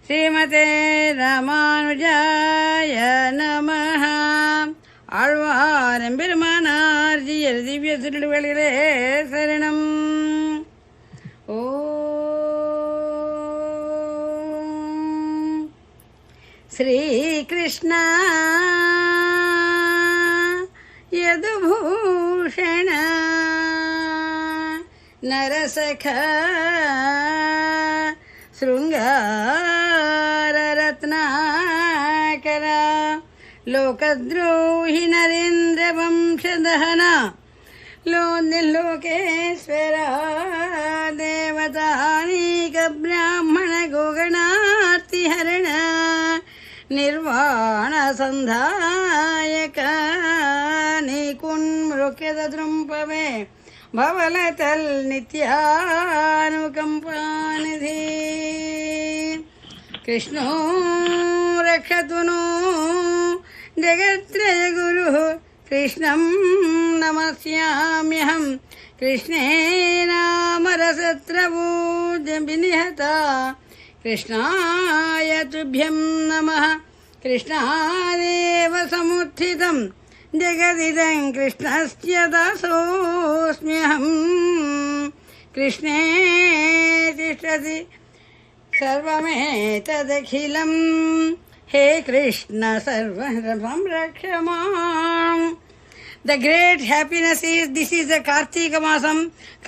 ஸ்ரீமதே ராமானுஜாய நமஹ. ஆழ்வார் எம்பெருமானார் ஜீயர் திவ்ய திருவடிகளே சரணம். ஓம் ஸ்ரீகிருஷ்ண யதுபூஷண நரசக శృంగారరత్నాకర లోకద్రోహి నరేంద్ర వంశదహన లోకేశ్వర దేవతానీక బ్రాహ్మణ గోగణార్తిహరణ నిర్వాణ సంధాయక నీకున్మృక్యద దృంపమే భవలతల్ నిత్యానుకంపానిధి. కృష్ణో రక్షతు నో జగత్రయ గురు కృష్ణం నమస్యామ్యహం. కృష్ణే నామరసత్రవూజనిహత కృష్ణాయ తుభ్యం నమః. కృష్ణాదేవ సముత్థితం జగదిదం కృష్ణస్య దాసోస్మ్యహం. కృష్ణే తిష్టతి సర్వమేతదఖిలం. హే కృష్ణ సర్వం రక్ష మాం. The great happiness is, this is the Kartika Masam,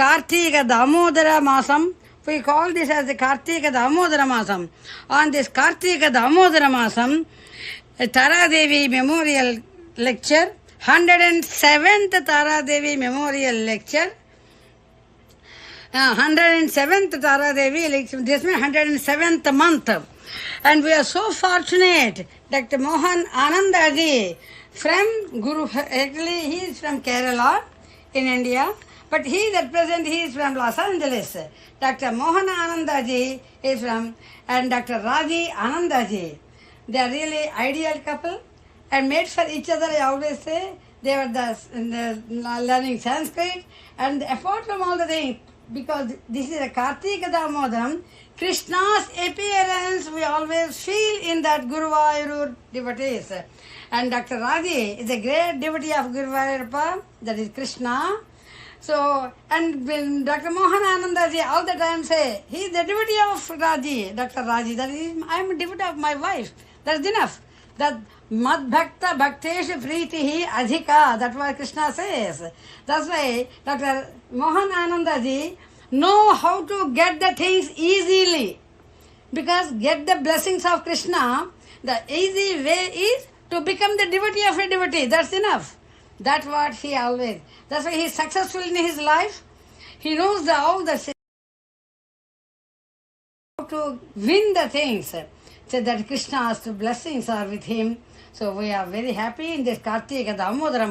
Kartika Damodara Masam. We call this as the Kartika Damodara Masam. On this Kartika Damodara Masam, Tara Devi Memorial Lecture, 107th Tara Devi Memorial Lecture, 107th Tara Devi Lecture, this means 107th month. And we are so fortunate, Dr. Mohan Anandaji from Guru, actually he is from Kerala in India, but he is at present, he is from Los Angeles. Dr. Mohan Anandaji is from, and Dr. Raji Anandaji. They are really ideal couple and made for each other. I always say they were the learning Sanskrit and apart from all the things, because this is a Kartika Damodaram, Krishna's appearance we always feel in that Guruvayur devotees. And Dr. Raji is a great devotee of Guruvayurappa, that is Krishna. So, and when Dr. Mohan Anandaji all the time say, he is the devotee of Raji, Dr. Raji, that is, I am a devotee of my wife. That's enough. That Mad Bhakta Bhakteshu Preetihi Adhika, that's what Krishna says. That's why Dr. Mohan Anandaji know how to get the things easily. Because get the blessings of Krishna, the easy way is to become the devotee of a devotee. That's enough. That's what he always. That's why he is successful in his life. He knows all the how to win the things. So that Krishna's blessings are with him. So we are very happy in this Kartika Damodara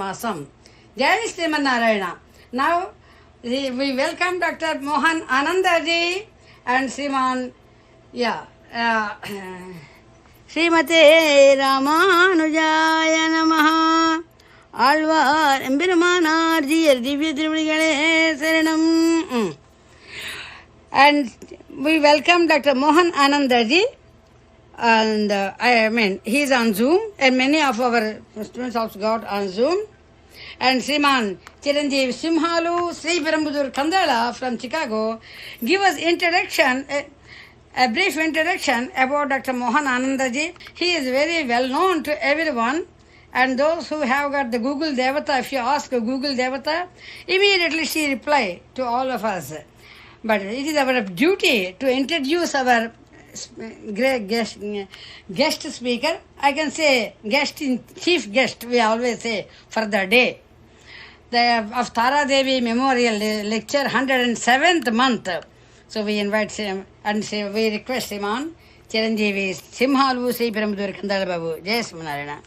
Masam. Jai Sriman Narayana. Now we welcome Dr. Mohan Anandaji and Sriman, Srimate Ramanujaya Namaha. Alvar Embiramanar Jiyar Divya Trivigale Saranam. And we welcome Dr. Mohan Anandaji. And he is on Zoom, and many of our students also got on Zoom. And Sriman Chiranjeev Simhalu, Sri Perambudur Kandala from Chicago, give us introduction, a brief introduction about Dr. Mohan Anandaji. He is very well known to everyone, and those who have got the Google Devata, if you ask a Google Devata, immediately she reply to all of us. But it is our duty to introduce our great guest speaker. I can say chief guest, we always say, for the day. Of Tara Devi Memorial Lecture, 107th month. So we invite him and we request him on Chiranjeevi Simhalu Sri Perambudur Kandala Babu. Jai Srimanarayana.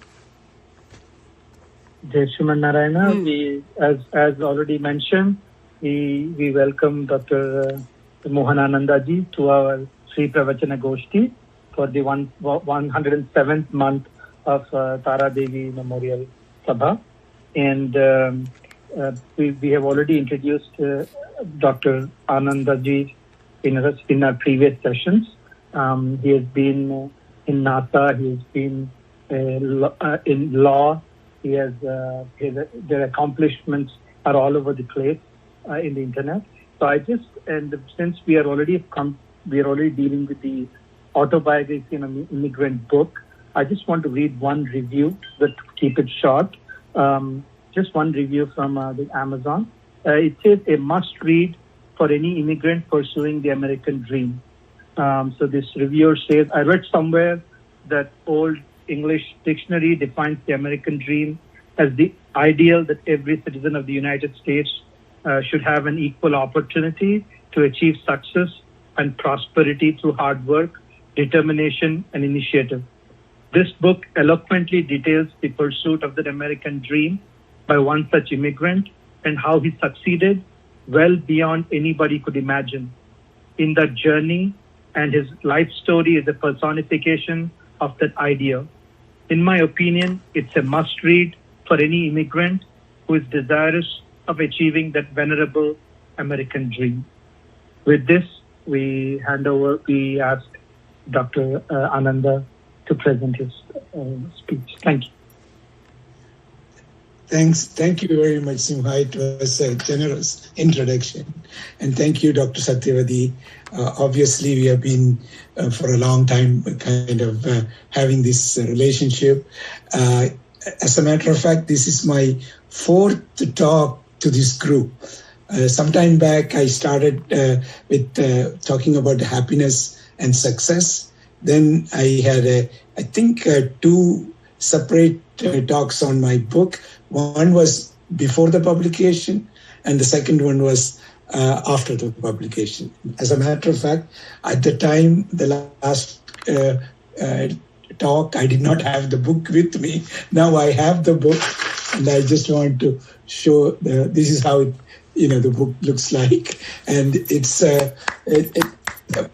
Jai Srimanarayana. We, as already mentioned, we welcome Dr. Mohan Anandaji to our Sri Pravachana Goshthi for the 107th month of Tara Devi Memorial Sabha. And we have already introduced Dr. Anandaji in our previous sessions. He has been in NASA. He has been in law. Their accomplishments are all over the place in the internet. So since we are already dealing with the Autobiography and Immigrant book, I just want to read one review, but keep it short. Just one review from the Amazon. It says a must-read for any immigrant pursuing the American dream. So this reviewer says, I read somewhere that Old English Dictionary defines the American dream as the ideal that every citizen of the United States should have an equal opportunity to achieve success and prosperity through hard work, determination, and initiative. This book eloquently details the pursuit of the American dream by one such immigrant and how he succeeded well beyond anybody could imagine in that journey, and his life story is a personification of that ideal. In my opinion, it's a must-read for any immigrant who is desirous of achieving that venerable American dream. With this, we ask Dr. Ananda to present his speech. Thank you. Thanks. Thank you very much, Simha. It was a generous introduction. And thank you, Dr. Satyavati. Obviously, we have been for a long time kind of having this relationship. As a matter of fact, this is my fourth talk to this group. Some time back, I started with talking about happiness and success. Then I had, I think, two separate talks on my book. One was before the publication, and the second one was after the publication. As a matter of fact, at the time, the last talk, I did not have the book with me. Now I have the book, and I just want to show this is how the book looks like. And it's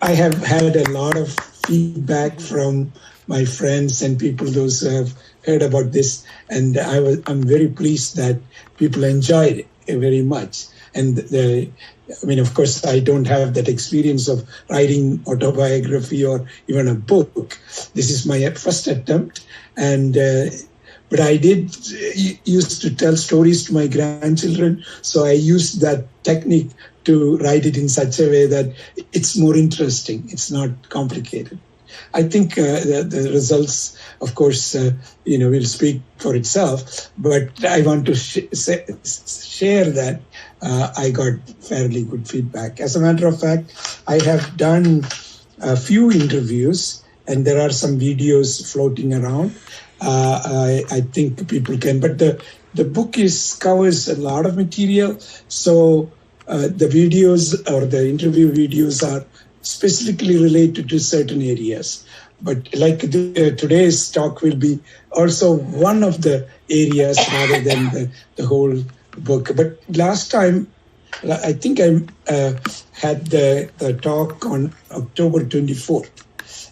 I have had a lot of feedback from my friends and people, those who have heard about this, and I'm very pleased that people enjoyed it very much. And of course, I don't have that experience of writing autobiography or even a book. This is my first attempt, and but I did used to tell stories to my grandchildren, so I used that technique to write it in such a way that it's more interesting. It's not complicated. I think the results, of course, will speak for itself. But I want to share that I got fairly good feedback. As a matter of fact, I have done a few interviews, and there are some videos floating around. I think people can, but the book covers a lot of material. So the videos or the interview videos are specifically related to certain areas. But like today's talk will be also one of the areas rather than the whole book. But last time, I think I had the talk on October 24th,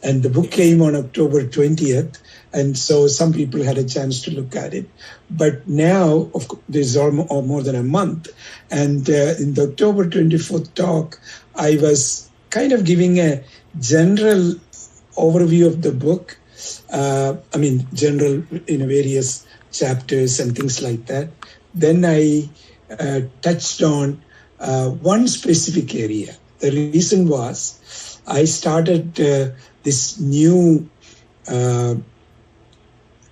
and the book came on October 20th. And so some people had a chance to look at it. But now, of course, there's more than a month. And in the October 24th talk, I was kind of giving a general overview of the book. General in various chapters and things like that. Then I touched on one specific area. The reason was I started this new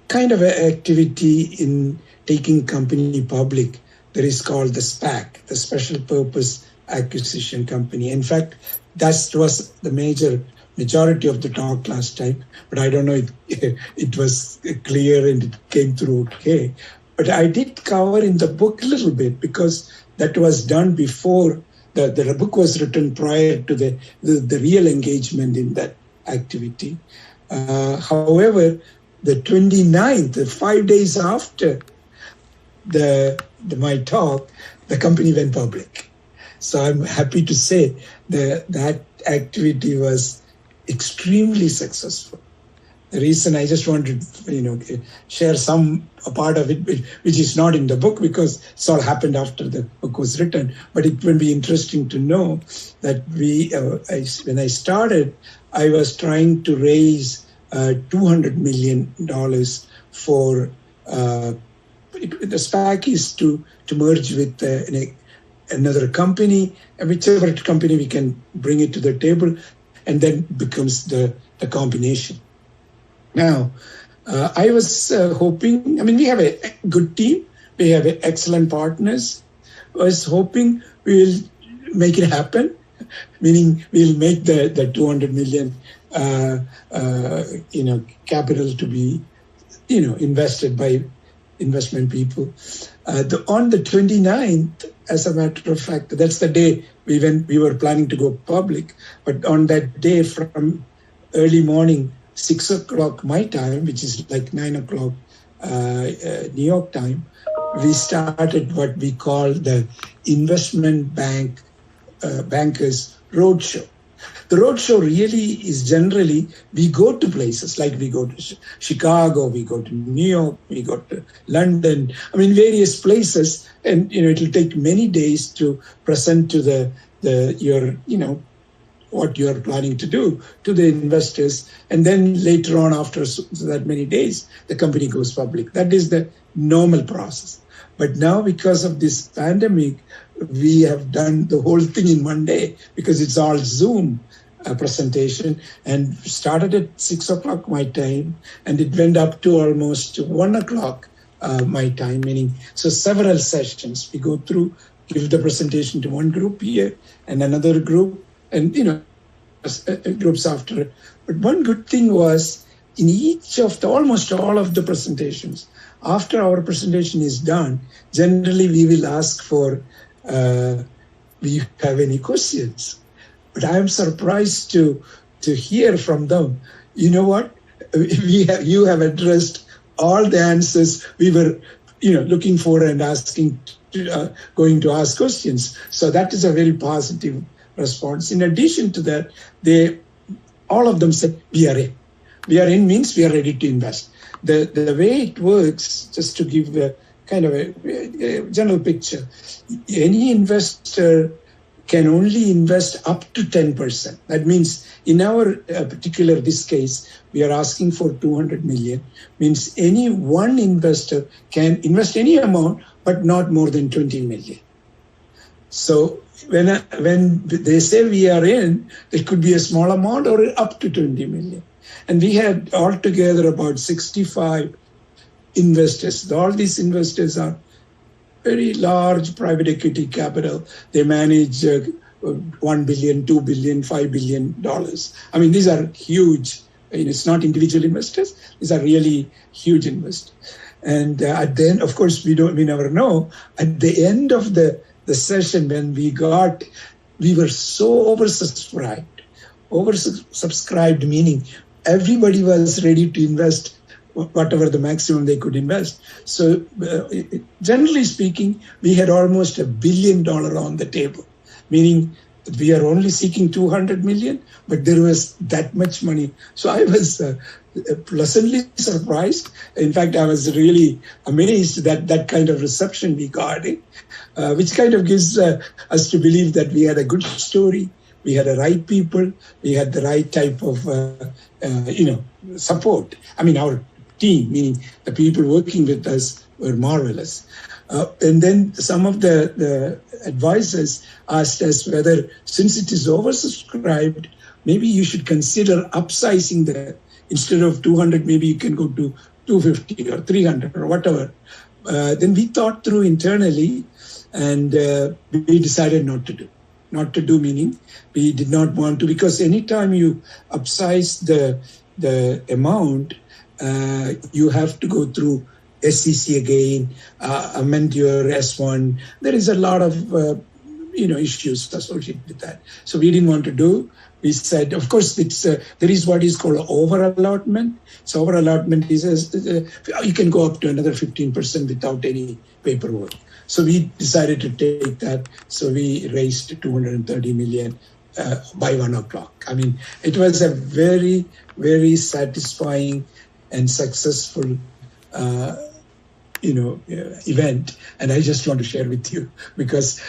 kind of activity in taking company public that is called the SPAC, the Special Purpose Acquisition Company. In fact, that was the majority of the talk last time, but I don't know if it was clear and it came through okay. But I did cover in the book a little bit because that was done before the book was written prior to the real engagement in that activity. However, the 29th, 5 days after my talk, the company went public. So I'm happy to say that activity was extremely successful. the reason I just wanted to, share a part of it, which is not in the book because it's all happened after the book was written. But it will be interesting to know that when I started, I was trying to raise $200 million for the SPAC is to merge with another company, and whichever company we can bring it to the table, and then becomes the combination. Now, I was hoping, we have a good team, we have excellent partners. I was hoping we'll make it happen, meaning we'll make the 200 million capital to be invested by investment people. On the 29th, as a matter of fact, that's the day we were planning to go public. But on that day, from early morning, 6 o'clock my time, which is like 9 o'clock New York time, we started what we call the investment bankers roadshow. The roadshow really is generally, we go to places like we go to Chicago, we go to New York, we go to London, various places, and it'll take many days to present to what you're planning to do to the investors. And then later on, after that many days, the company goes public. That is the normal process. But now, because of this pandemic, we have done the whole thing in one day because it's all Zoom presentation, and started at 6 o'clock my time, and it went up to almost 1 o'clock my time, meaning so several sessions. We go through, give the presentation to one group here and another group, and groups after. But one good thing was in each of almost all of the presentations, after our presentation is done, generally we will ask for, do you have any questions? But I am surprised to hear from them, you know what, you have addressed all the answers we were looking for and asking, going to ask questions. So that is a very positive response. In addition to that, all of them said, we are in. We are in means we are ready to invest. The way it works, just to give a kind of a general picture, any investor can only invest up to 10%. That means in our particular, this case, we are asking for 200 million, means any one investor can invest any amount, but not more than 20 million. So when they say we are in, it could be a small amount or up to 20 million. And we had altogether about 65 investors. All these investors are very large private equity capital. They manage $1 billion, $2 billion, $5 billion. These are huge. It's not individual investors. These are really huge investors. And at the end, of course, we never know. At the end of the session, when we were so oversubscribed. Oversubscribed meaning everybody was ready to invest whatever the maximum they could invest. So generally speaking, we had almost $1 billion on the table, meaning we are only seeking 200 million, but there was that much money. So I was pleasantly surprised. In fact, I was really amazed that that kind of reception we got, which kind of gives us to believe that we had a good story. We had the right people. We had the right type of, support. Our team, meaning the people working with us, were marvelous. And then some of the advisors asked us whether, since it is oversubscribed, maybe you should consider upsizing instead of 200, maybe you can go to 250 or 300 or whatever. Then we thought through internally, and we decided not to do. Not to do meaning we did not want to, because anytime you upsize the amount, you have to go through SEC again, amend your S1. There is a lot of issues associated with that. So we didn't want to do. We said, of course, there is what is called over-allotment. So over-allotment is you can go up to another 15% without any paperwork. So we decided to take that. So we raised 230 million by 1 o'clock. I mean, it was a very, very satisfying and successful event, and I just want to share with you because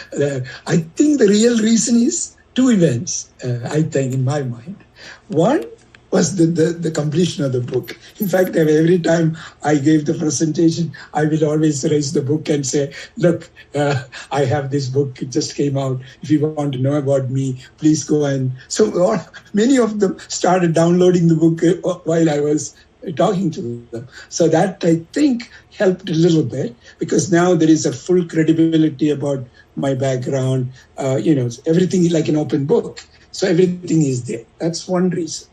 I think the real reason is two events. I think in my mind, one was the completion of the book. In fact, every time I gave the presentation, I will always raise the book and say, "Look, I have this book. It just came out. If you want to know about me, please go." And so many of them started downloading the book while I was talking to them. So that, I think, helped a little bit because now there is a full credibility about my background. Everything is like an open book. So everything is there. That's one reason.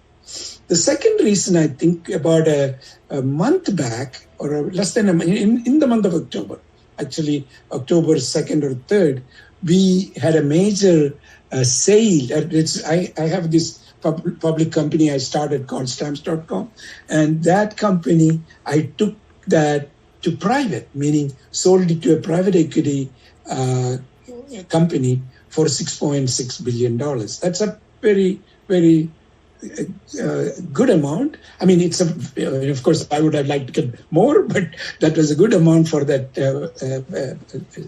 The second reason, I think, about a month back, or less than a month, in the month of October, actually October 2nd or 3rd, we had a major sale. I have this public company I started called stamps.com. And that company, I took that to private, meaning sold it to a private equity company for $6.6 billion. That's a very, very good amount. I mean, of course, I would have liked to get more, but that was a good amount for that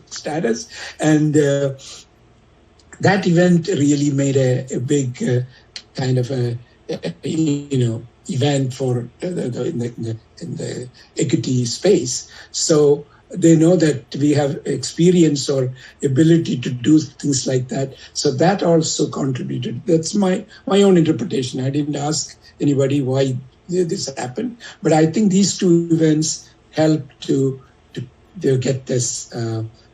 status. And that event really made a big kind of event for in the equity space. So they know that we have experience or ability to do things like that. So that also contributed. That's my own interpretation. I didn't ask anybody why this happened, but I think these two events helped to get this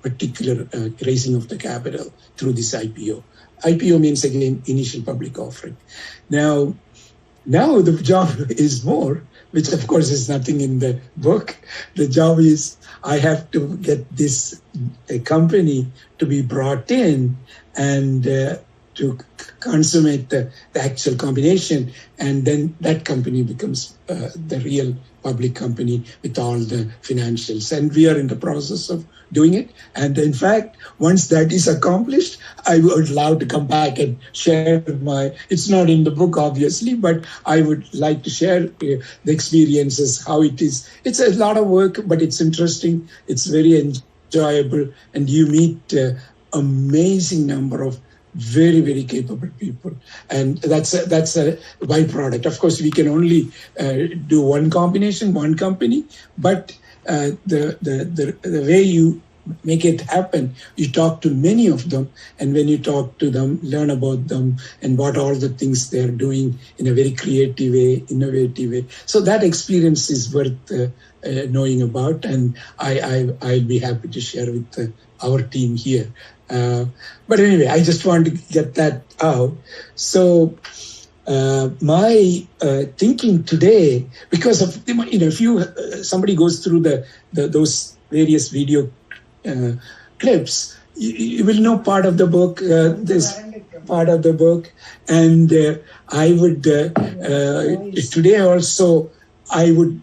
particular raising of the capital through this IPO. IPO means, again, initial public offering. Now the job is more, which of course is nothing in the book. The job is I have to get this company to be brought in and to consummate the actual combination. And then that company becomes the real public company with all the financials. And we are in the process of doing it. And in fact, once that is accomplished, I would love to come back and share it's not in the book, obviously, but I would like to share the experiences, how it is. It's a lot of work, but it's interesting. It's very enjoyable. And you meet amazing number of very, very capable people. And that's a byproduct. Of course, we can only do one combination, one company, but the way you make it happen, you talk to many of them, and when you talk to them, learn about them and what all the things they're doing in a very creative way, innovative way. So that experience is worth knowing about, and I'll be happy to share with our team here. But anyway, I just want to get that out. So my thinking today, because of if somebody goes through those various video clips, you will know part of the book. This part of the book, and I would today also I would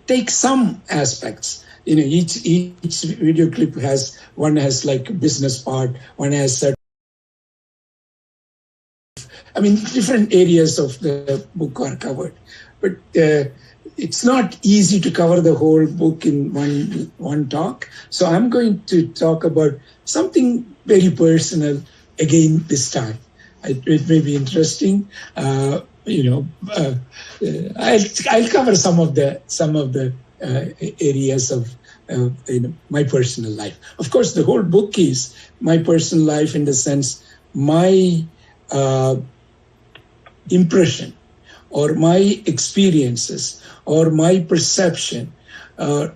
take some aspects. Each video clip has like a business part, one has different areas of the book are covered, but it's not easy to cover the whole book in one talk. So I'm going to talk about something very personal again this time. It may be interesting. I'll cover some of the areas of my personal life. Of course, the whole book is my personal life in the sense my impression or my experiences or my perception,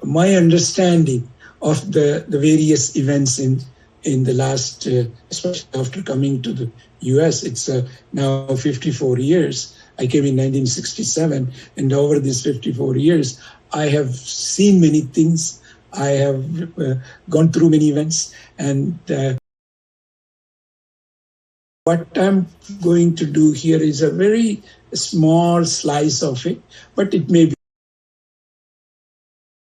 my understanding of the various events in the last, especially after coming to the US. It's now 54 years. I came in 1967, and over these 54 years, I have seen many things. I have gone through many events, and what I'm going to do here is a very small slice of it, but it may be,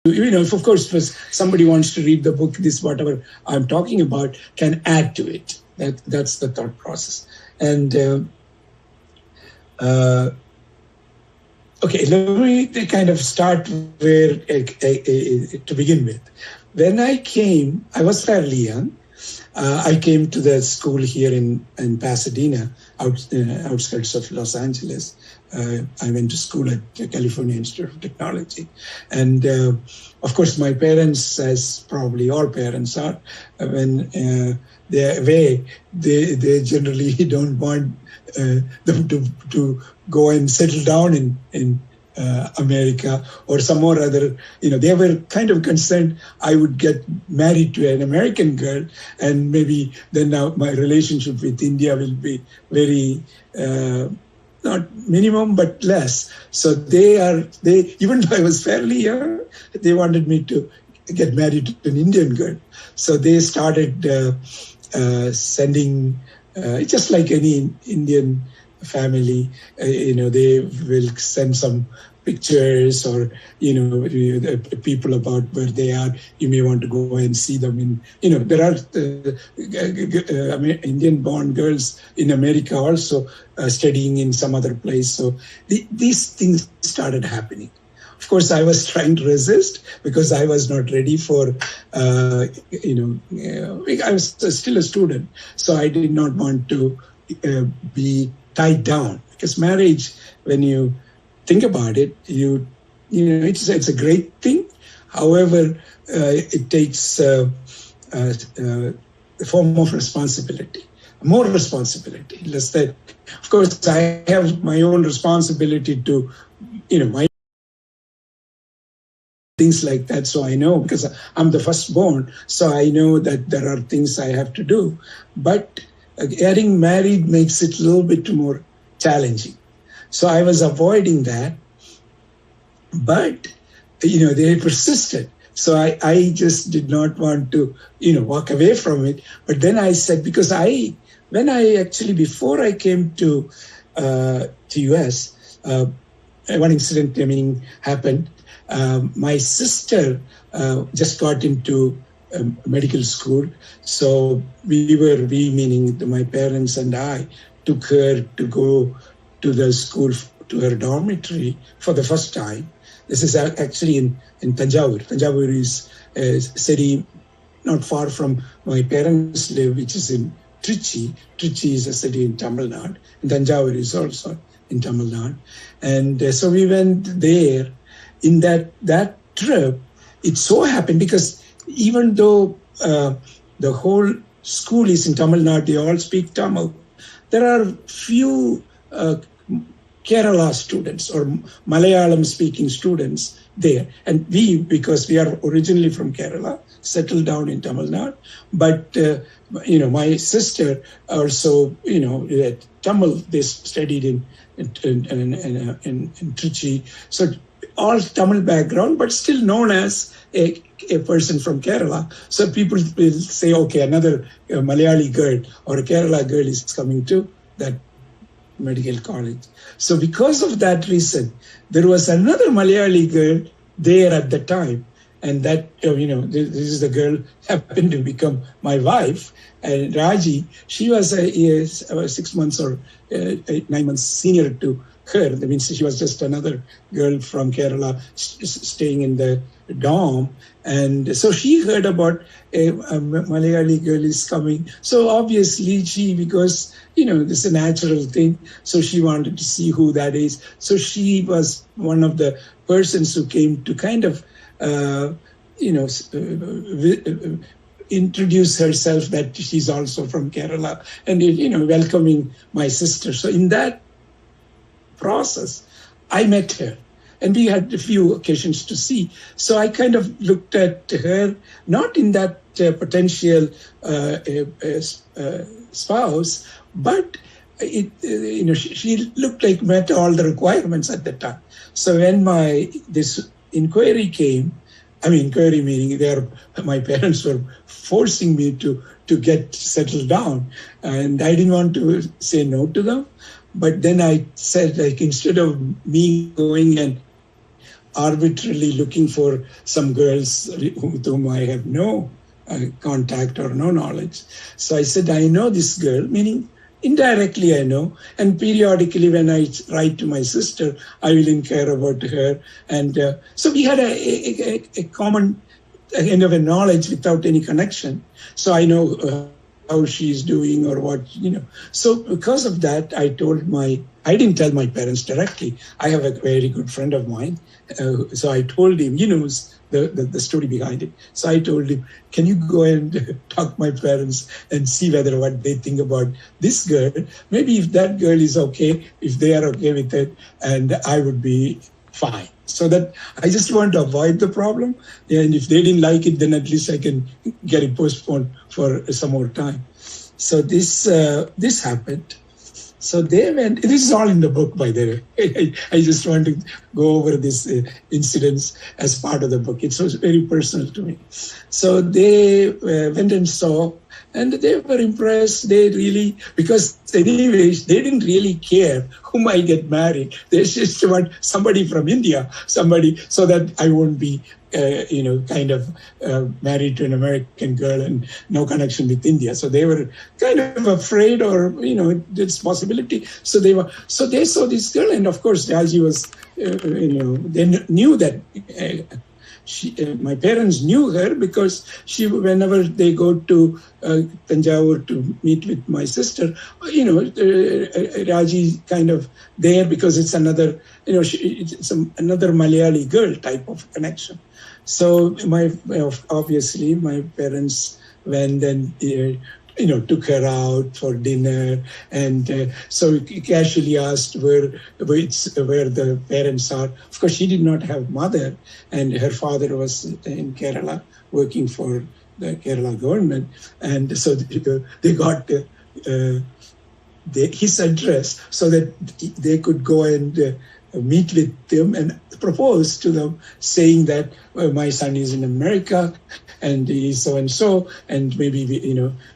if of course if somebody wants to read the book, this whatever I'm talking about can add to it. That's the thought process. And okay, let me kind of start where to begin with. When I came, I was fairly young. I came to the school here in Pasadena, outskirts of Los Angeles. I went to school at the California Institute of Technology. And of course, my parents, as probably all parents are, when they're away, they generally don't want them to go and settle down in America or some more other, they were kind of concerned I would get married to an American girl, and maybe then now my relationship with India will be very, not minimum, but less. So they even though I was fairly young, they wanted me to get married to an Indian girl. So they started sending, just like any Indian family, they will send some pictures or, people about where they are. You may want to go and see them there are Indian-born girls in America also studying in some other place. So these things started happening. Of course, I was trying to resist because I was not ready for, I was still a student. So I did not want to be tied down, because marriage, when you think about it, it's a great thing. However, it takes a form of responsibility, more responsibility. Less that, of course, I have my own responsibility to, my things like that. So I know, because I'm the firstborn, so I know that there are things I have to do. But getting married makes it a little bit more challenging. So I was avoiding that, but, they persisted. So I just did not want to, walk away from it. But then I said, because before I came to US, one incident happened. My sister just got into medical school. So we meaning my parents and I, took her to go to the school, to her dormitory for the first time. This is actually in Tanjavur. Tanjavur is a city not far from my parents live, which is in Trichy. Trichy is a city in Tamil Nadu, and Tanjavur is also in Tamil Nadu. And so we went there. In that trip, it so happened, because even though the whole school is in Tamil Nadu, they all speak Tamil, there are few Kerala students or Malayalam speaking students there. And because we are originally from Kerala, settled down in Tamil Nadu, but my sister also, Tamil, they studied in Trichy. So all Tamil background, but still known as a person from Kerala. So people will say, okay, another Malayali girl or a Kerala girl is coming to that medical college. So because of that reason, there was another Malayali girl there at the time. And that, this is the girl happened to become my wife. And Raji, she was 6 months or 9 months senior to her. That means she was just another girl from Kerala staying in the dorm. And so she heard about a Malayali girl is coming. So obviously because, this is a natural thing. So she wanted to see who that is. So she was one of the persons who came to kind of, introduce herself that she's also from Kerala and, welcoming my sister. So in that process, I met her and we had a few occasions to see. So I kind of looked at her, not in that potential spouse, but she looked like met all the requirements at the time. So when this inquiry came, inquiry meaning my parents were forcing me to get settled down, and I didn't want to say no to them. But then I said, instead of me going and arbitrarily looking for some girls with whom I have no contact or no knowledge. So I said, I know this girl, meaning indirectly I know, and periodically when I write to my sister, I will inquire about her. And so we had a common kind of a knowledge without any connection. So I know how she's doing or what, So because of that, I didn't tell my parents directly. I have a very good friend of mine. So I told him, the story behind it. So I told him, can you go and talk to my parents and see whether what they think about this girl? Maybe if that girl is okay, if they are okay with it, and I would be fine. So that I just want to avoid the problem. And if they didn't like it, then at least I can get it postponed for some more time. So this happened. So they went, this is all in the book, by the way. I just want to go over this incidents as part of the book. It was very personal to me. So they went and saw, and they were impressed. They really, because anyways, they didn't really care whom I get married. They just want somebody from India, somebody, so that I won't be married to an American girl and no connection with India. So they were kind of afraid, or this possibility. So they saw this girl, and of course Raji was, they knew that. My parents knew her because whenever they go to Tanjavur to meet with my sister, Raji kind of there because it's another, it's another Malayali girl type of connection. So obviously my parents went and took her out for dinner, and so casually asked where the parents are. Of course, she did not have mother, and her father was in Kerala working for the Kerala government, and so they got his address so that they could go and meet with them and propose to them, saying that my son is in America and he's so and so, and maybe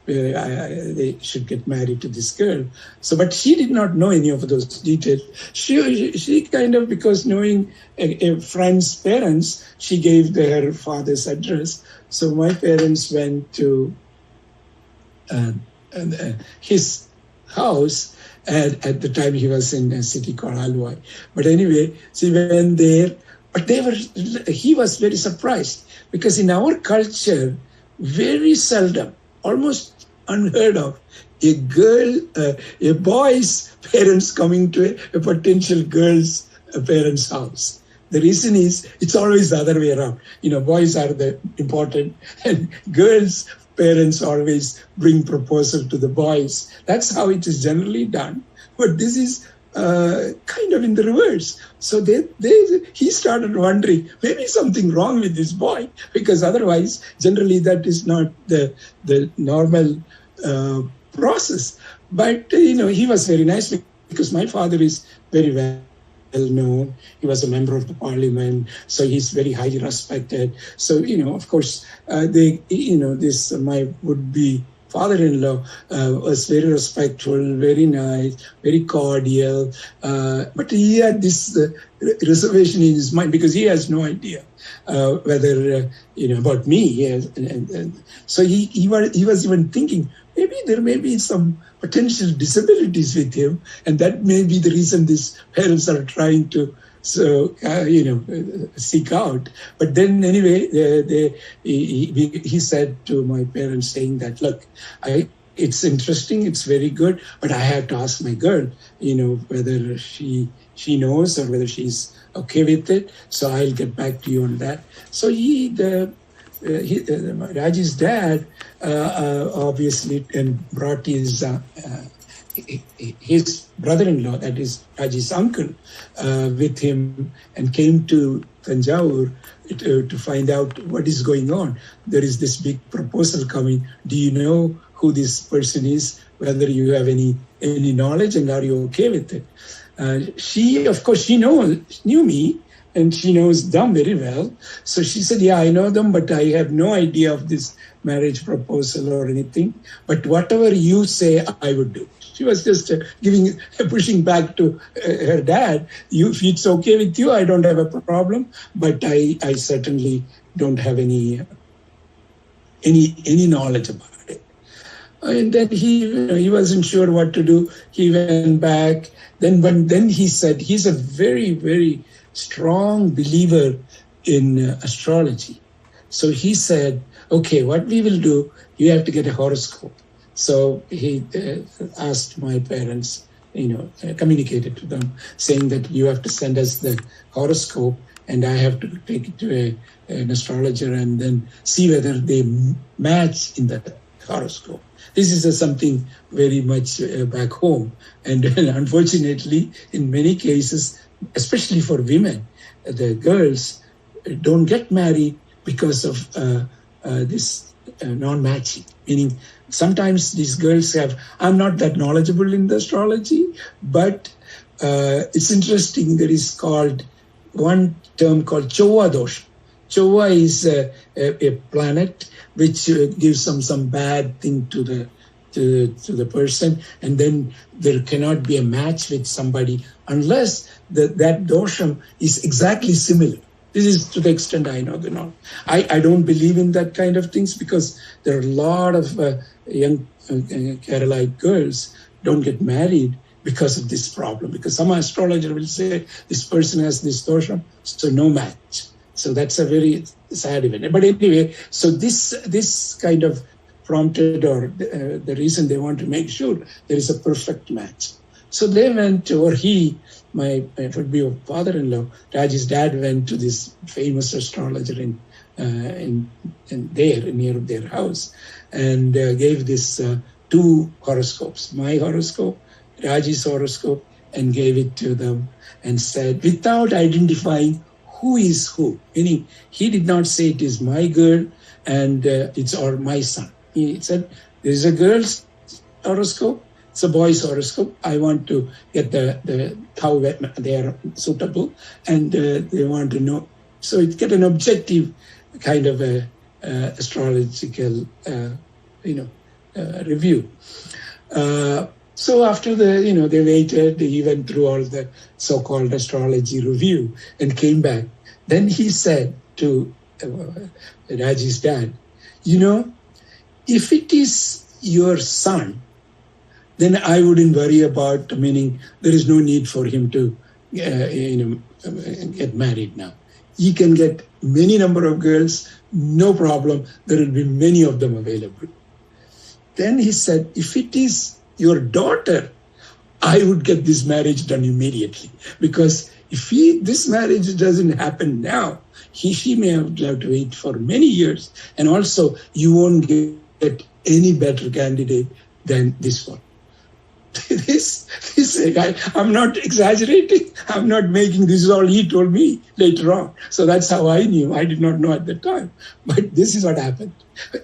they should get married to this girl. So, but she did not know any of those details. She kind of, because knowing a friend's parents, she gave her father's address. So my parents went to his house. At the time he was in a city called Alwai. But anyway, she went there, but he was very surprised, because in our culture, very seldom, almost unheard of, a boy's parents coming to a potential girl's parents' house. The reason is, it's always the other way around. Boys are the important, and girls' parents always bring proposal to the boys. That's how it is generally done. But this is kind of in the reverse. So he started wondering, maybe something wrong with this boy, because otherwise, generally that is not the normal process. But, he was very nice, because my father is very well known. He was a member of the parliament, so he's very highly respected. So, of course, my would-be father-in-law was very respectful, very nice, very cordial. But he had this reservation in his mind, because he has no idea whether, about me. And so he was even thinking, maybe there may be some potential disabilities with him, and that may be the reason these parents are trying to seek out. But then anyway, he said to my parents, saying that, look, it's interesting, it's very good, but I have to ask my girl, whether she knows or whether she's okay with it. So I'll get back to you on that. So Raji's dad obviously brought his brother-in-law, that is Raji's uncle, with him, and came to Tanjavur to find out what is going on. There is this big proposal coming. Do you know who this person is? Whether you have any knowledge, and are you okay with it? She, of course, knew me, and she knows them very well. So she said, yeah, I know them, but I have no idea of this marriage proposal or anything. But whatever you say, I would do. She was just pushing back to her dad. If it's okay with you, I don't have a problem, but I certainly don't have any any knowledge about it. And then he wasn't sure what to do. He went back. Then he said he's a very, very strong believer in astrology. So he said, okay, what we will do, you have to get a horoscope. So he asked my parents, communicated to them, saying that you have to send us the horoscope, and I have to take it to an astrologer and then see whether they match in the horoscope. This is something very much back home. And unfortunately, in many cases, especially for women, the girls don't get married because of this non-matching. Meaning, sometimes these girls I'm not that knowledgeable in the astrology, but it's interesting. There is one term called Chowa dosha. Chowa is a planet which gives some bad thing to the person, and then there cannot be a match with somebody unless that dosha is exactly similar. This is to the extent I know. I don't believe in that kind of things, because there are a lot of young Keralite girls don't get married because of this problem. Because some astrologer will say this person has this dosha, so no match. So that's a very sad event. But anyway, so this kind of prompted, or the reason they want to make sure there is a perfect match. So they went, or my father-in-law, Raji's dad, went to this famous astrologer in near their house, and gave this 2 horoscopes, my horoscope, Raji's horoscope, and gave it to them, and said, without identifying who is who, meaning he did not say it is my girl and it's or my son. He said, there is a girl's horoscope, it's a boy's horoscope. I want to get how they are suitable, and they want to know. So it get an objective kind of a astrological, review. So after they waited, he went through all the so-called astrology review and came back. Then he said to Raji's dad, if it is your son, then I wouldn't worry about, meaning there is no need for him to, get married now. He can get many number of girls, no problem. There will be many of them available. Then he said, if it is your daughter, I would get this marriage done immediately. Because if this marriage doesn't happen now, she may have to wait for many years. And also, you won't get any better candidate than this one. This guy, I'm not exaggerating. I'm not making, this is all he told me later on. So that's how I knew. I did not know at the time. But this is what happened.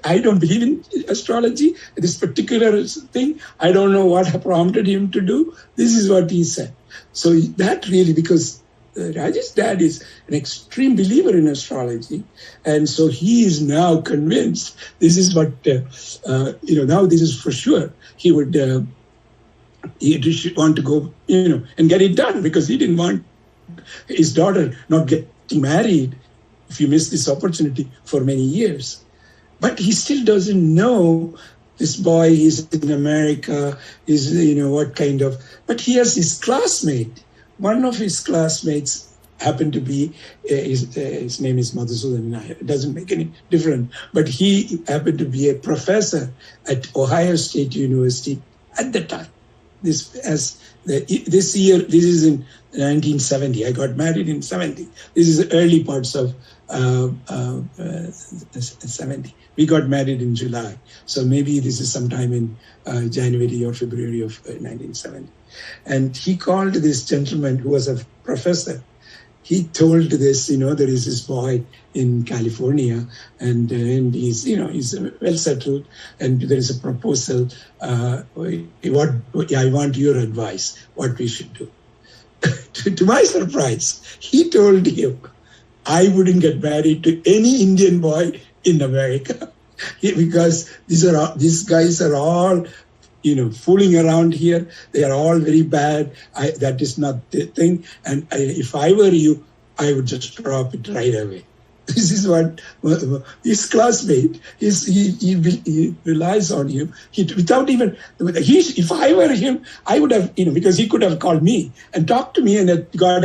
I don't believe in astrology, this particular thing. I don't know what prompted him to do. This is what he said. So that really, because Raji's dad is an extreme believer in astrology. And so he is now convinced this is what, now this is for sure. He would want to go, and get it done, because he didn't want his daughter not getting married if you miss this opportunity for many years. But he still doesn't know this boy is in America, is, what kind of, but he has his classmate. One of his classmates happened to be, his name is Madhusudan. It doesn't make any difference, but he happened to be a professor at Ohio State University at the time. This year, this is in 1970. I got married in 70. This is the early parts of 70. We got married in July. So maybe this is sometime in January or February of 1970. And he called this gentleman who was a professor. He told this, there is this boy in California, and he's, he's well settled, and there is a proposal. I want your advice, what we should do. To my surprise, he told him, I wouldn't get married to any Indian boy in America because these guys are all, fooling around here. They are all very bad. That is not the thing. And if I were you, I would just drop it right away. This is what his classmate, he relies on him. Without even, if I were him, I would have, because he could have called me and talked to me and got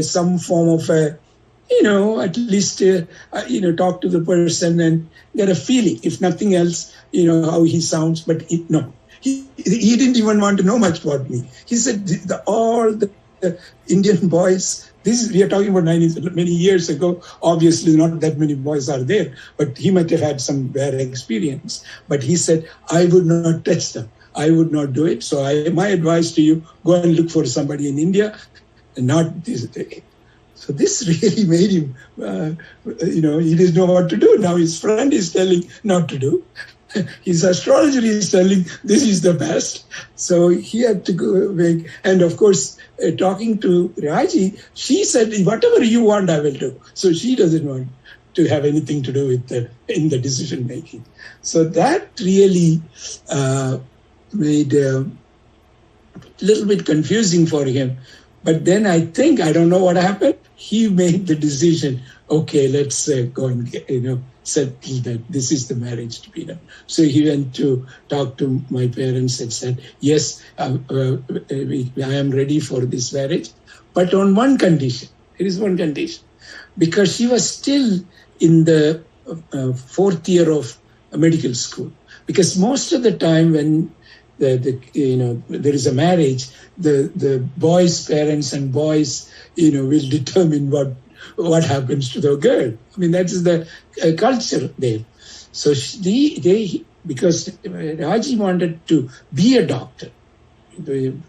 some form of, at least, talk to the person and get a feeling, if nothing else, how he sounds. But no, he didn't even want to know much about me. He said, all the Indian boys, we are talking about many years ago. Obviously, not that many boys are there, but he might have had some bad experience. But he said, I would not touch them. I would not do it. So my advice to you, go and look for somebody in India, and not this. So this really made him, he didn't know what to do. Now his friend is telling not to do. His astrologer is telling this is the best. So he had to go back. And of course, talking to Raji, she said, whatever you want, I will do. So she doesn't want to have anything to do with in the decision making. So that really made a little bit confusing for him. But then I don't know what happened. He made the decision, okay, let's go and settle that this is the marriage to be done. So he went to talk to my parents and said, yes, I am ready for this marriage, but on one condition. There is one condition. Because she was still in the fourth year of medical school. Because most of the time when there is a marriage, the boys' parents and boys, will determine what happens to the girl. I mean, that is the culture there. So because Raji wanted to be a doctor,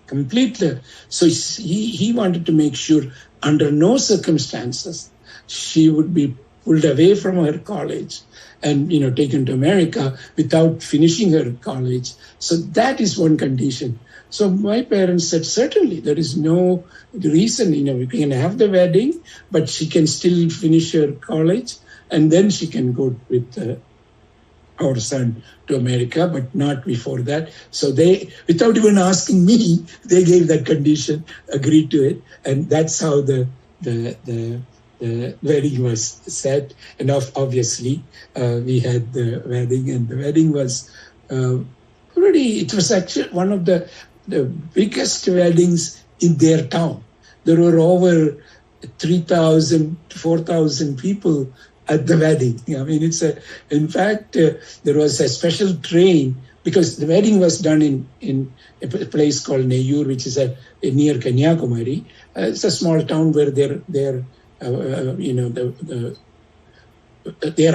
completely. So he wanted to make sure under no circumstances she would be pulled away from her college and taken to America without finishing her college. So that is one condition. So my parents said, certainly, there is no reason, we can have the wedding, but she can still finish her college, and then she can go with our son to America, but not before that. So they, without even asking me, they gave that condition, agreed to it, and that's how the wedding was set. And obviously, we had the wedding, and the wedding was it was actually one of the biggest weddings in their town. There were over 3,000 to 4,000 people at the wedding. I mean, in fact, there was a special train because the wedding was done in a place called Neyur, which is near Kanyakumari. It's a small town where their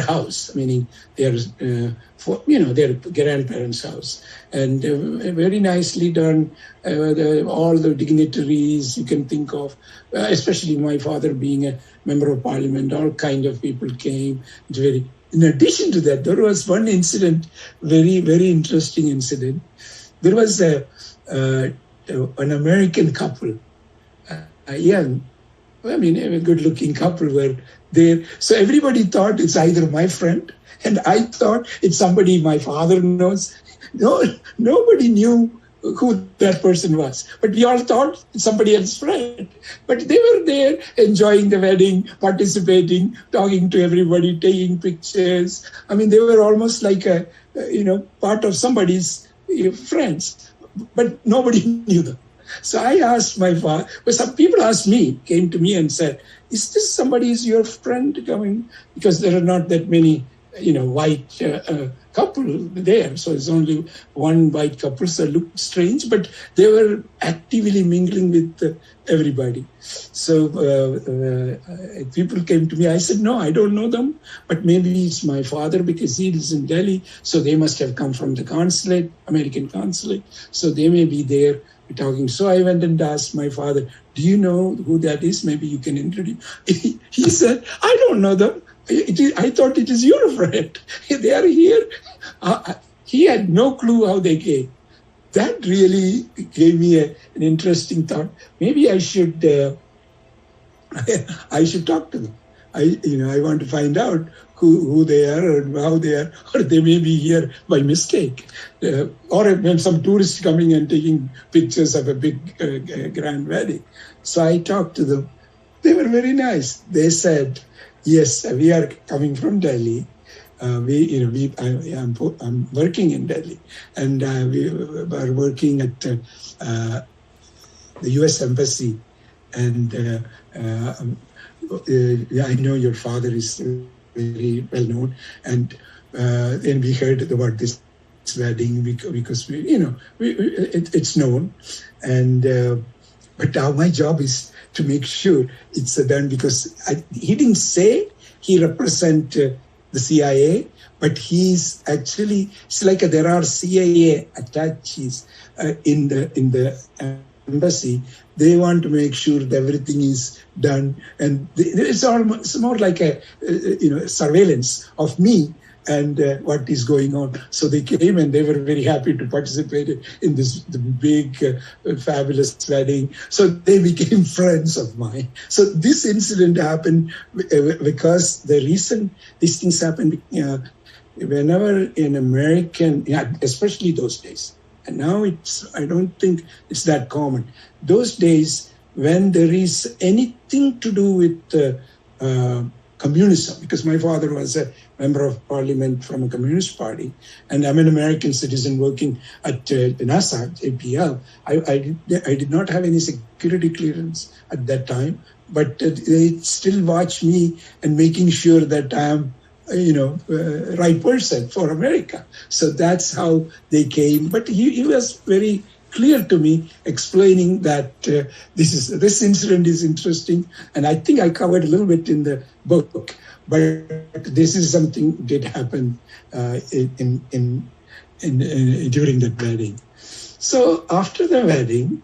house, meaning their grandparents' house, and very nicely done. All the dignitaries you can think of, especially my father being a member of parliament, all kind of people came. In addition to that, there was one incident, very, very interesting incident. There was an American couple, a good-looking couple were there. So everybody thought it's either my friend, and I thought it's somebody my father knows. No, nobody knew who that person was. But we all thought it's somebody else's friend. But they were there enjoying the wedding, participating, talking to everybody, taking pictures. I mean, they were almost like a part of somebody's friends. But nobody knew them. So I asked my father, but some people came to me and said, is this somebody, is your friend coming? Because there are not that many, white couple there. So it's only one white couple, so it looked strange, but they were actively mingling with everybody. So people came to me. I said, no, I don't know them, but maybe it's my father because he lives in Delhi. So they must have come from the consulate, American consulate. So they may be there talking. So I went and asked my father, do you know who that is? Maybe you can introduce. He said, I don't know them. I thought it is your friend. They are here. He had no clue how they came. That really gave me an interesting thought. Maybe I should talk to them. I want to find out who they are and how they are, or they may be here by mistake. Or when some tourists coming and taking pictures of a big grand wedding. So I talked to them. They were very nice. They said, Yes, we are coming from Delhi. I'm working in Delhi, and we are working at the U.S. Embassy. And I know your father is very well known, and then we heard about this wedding because it's known, and but now my job is to make sure it's done, because he didn't say he represent the CIA, but he's actually, it's like there are CIA attaches in the embassy. They want to make sure that everything is done, and it's more like a surveillance of me and what is going on. So they came and they were very happy to participate in the big, fabulous wedding. So they became friends of mine. So this incident happened because the reason these things happen, whenever an American, especially those days, and now I don't think it's that common. Those days, when there is anything to do with communism, because my father was a member of parliament from a communist party, and I'm an American citizen working at NASA, APL. I did not have any security clearance at that time, but they still watch me and making sure that I am right person for America. So that's how they came. But he was very clear to me, explaining that this incident is interesting, and I think I covered a little bit in the book. But this is something did happen during that wedding. So after the wedding,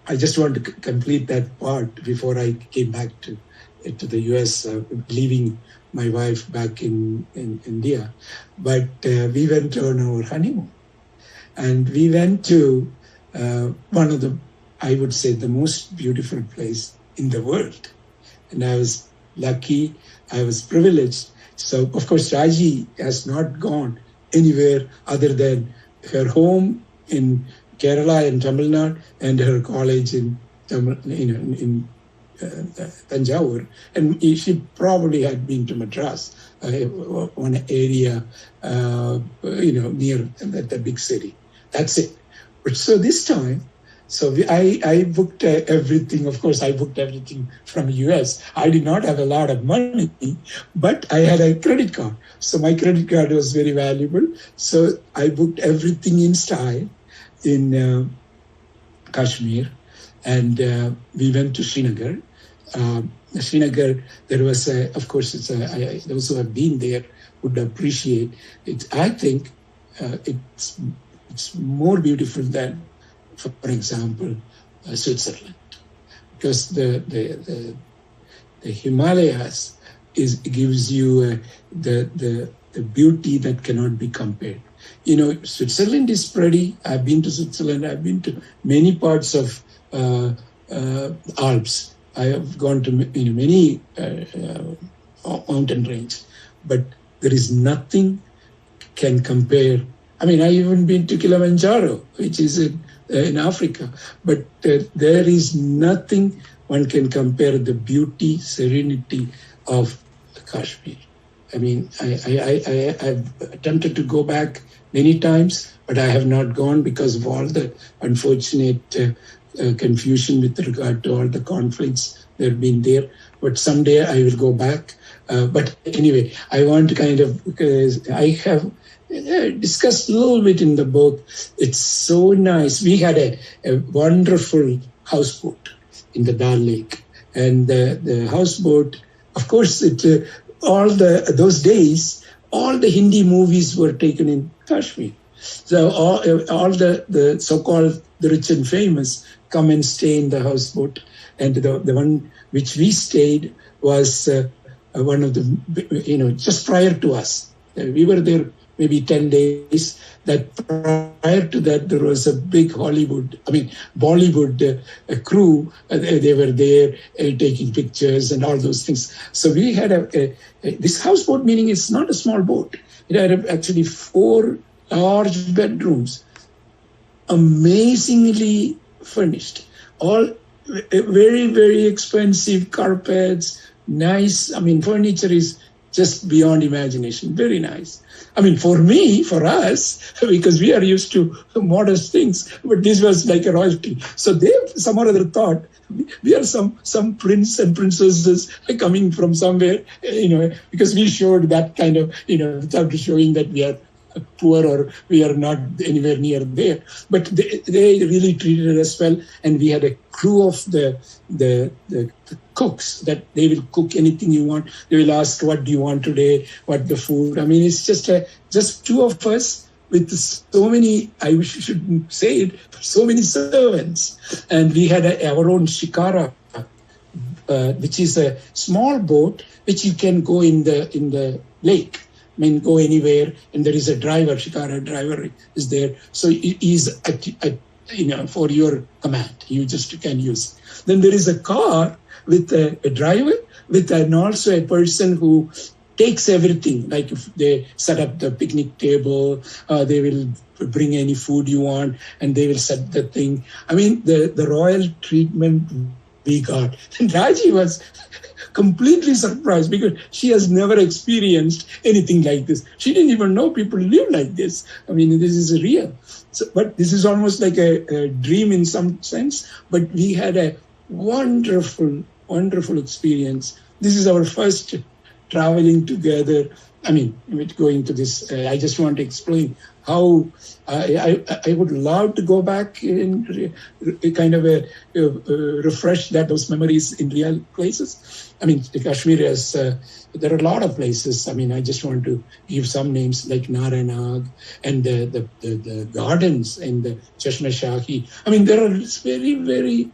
I just want to complete that part before I came back to the US, leaving my wife back in India. But we went on our honeymoon. And we went to one of the, I would say, the most beautiful place in the world. And I was lucky, I was privileged. So, of course, Raji has not gone anywhere other than her home in Kerala and Tamil Nadu and her college in Tanjavur. And she probably had been to Madras, one area, near the big city. That's it. But so this time, I booked everything. Of course, I booked everything from US. I did not have a lot of money, but I had a credit card. So my credit card was very valuable. So I booked everything in style in Kashmir. And we went to Srinagar. Srinagar, there was, of course, those who have been there would appreciate it. I think it's more beautiful than, for example, Switzerland, because the Himalayas gives you the beauty that cannot be compared. Switzerland is pretty. I've been to Switzerland. I've been to many parts of Alps. I have gone to many mountain range, but there is nothing can compare. I mean, I even been to Kilimanjaro, which is in Africa, but there is nothing one can compare the beauty, serenity of Kashmir. I mean, I've attempted to go back many times, but I have not gone because of all the unfortunate confusion with regard to all the conflicts that have been there. But someday I will go back. But anyway, I want to because I have discussed a little bit in the book. It's so nice. We had a wonderful houseboat in the Dal Lake. And the houseboat, of course, those days, all the Hindi movies were taken in Kashmir. So all the so-called the rich and famous come and stay in the houseboat. And the one which we stayed was one of the, just prior to us. We were there maybe 10 days. That prior to that, there was a big Bollywood crew. They were there taking pictures and all those things. So we had this houseboat, meaning it's not a small boat. It had actually 4 large bedrooms, amazingly furnished, all very, very expensive carpets, nice. I mean, furniture is just beyond imagination. Very nice. I mean, for me, for us, because we are used to modest things, but this was like a royalty. So they some or other thought we are some prince and princesses coming from somewhere, because we showed that kind of, without showing that we are poor or we are not anywhere near there. But they really treated us well, and we had a crew of the cooks that they will cook anything you want. They will ask, what do you want today? What the food? I mean, it's just two of us with so many, I shouldn't say it, so many servants. And we had our own shikara, which is a small boat which you can go in the lake. I mean, go anywhere, and there is a driver, shikara driver is there. So he's for your command. You just can use. Then there is a car with a driver, and also a person who takes everything. Like if they set up the picnic table, they will bring any food you want, and they will set the thing. I mean, the royal treatment we got. And Raji was completely surprised because she has never experienced anything like this. She didn't even know people live like this. I mean, this is real. So, but this is almost like a dream in some sense. But we had a wonderful, wonderful experience. This is our first traveling together. I mean, with going to this, I just want to explain how I would love to go back and kind of refresh those memories in real places. I mean, Kashmir has, there are a lot of places. I mean, I just want to give some names like Naranag and the gardens and the Chashma Shahi. I mean, there are very, very,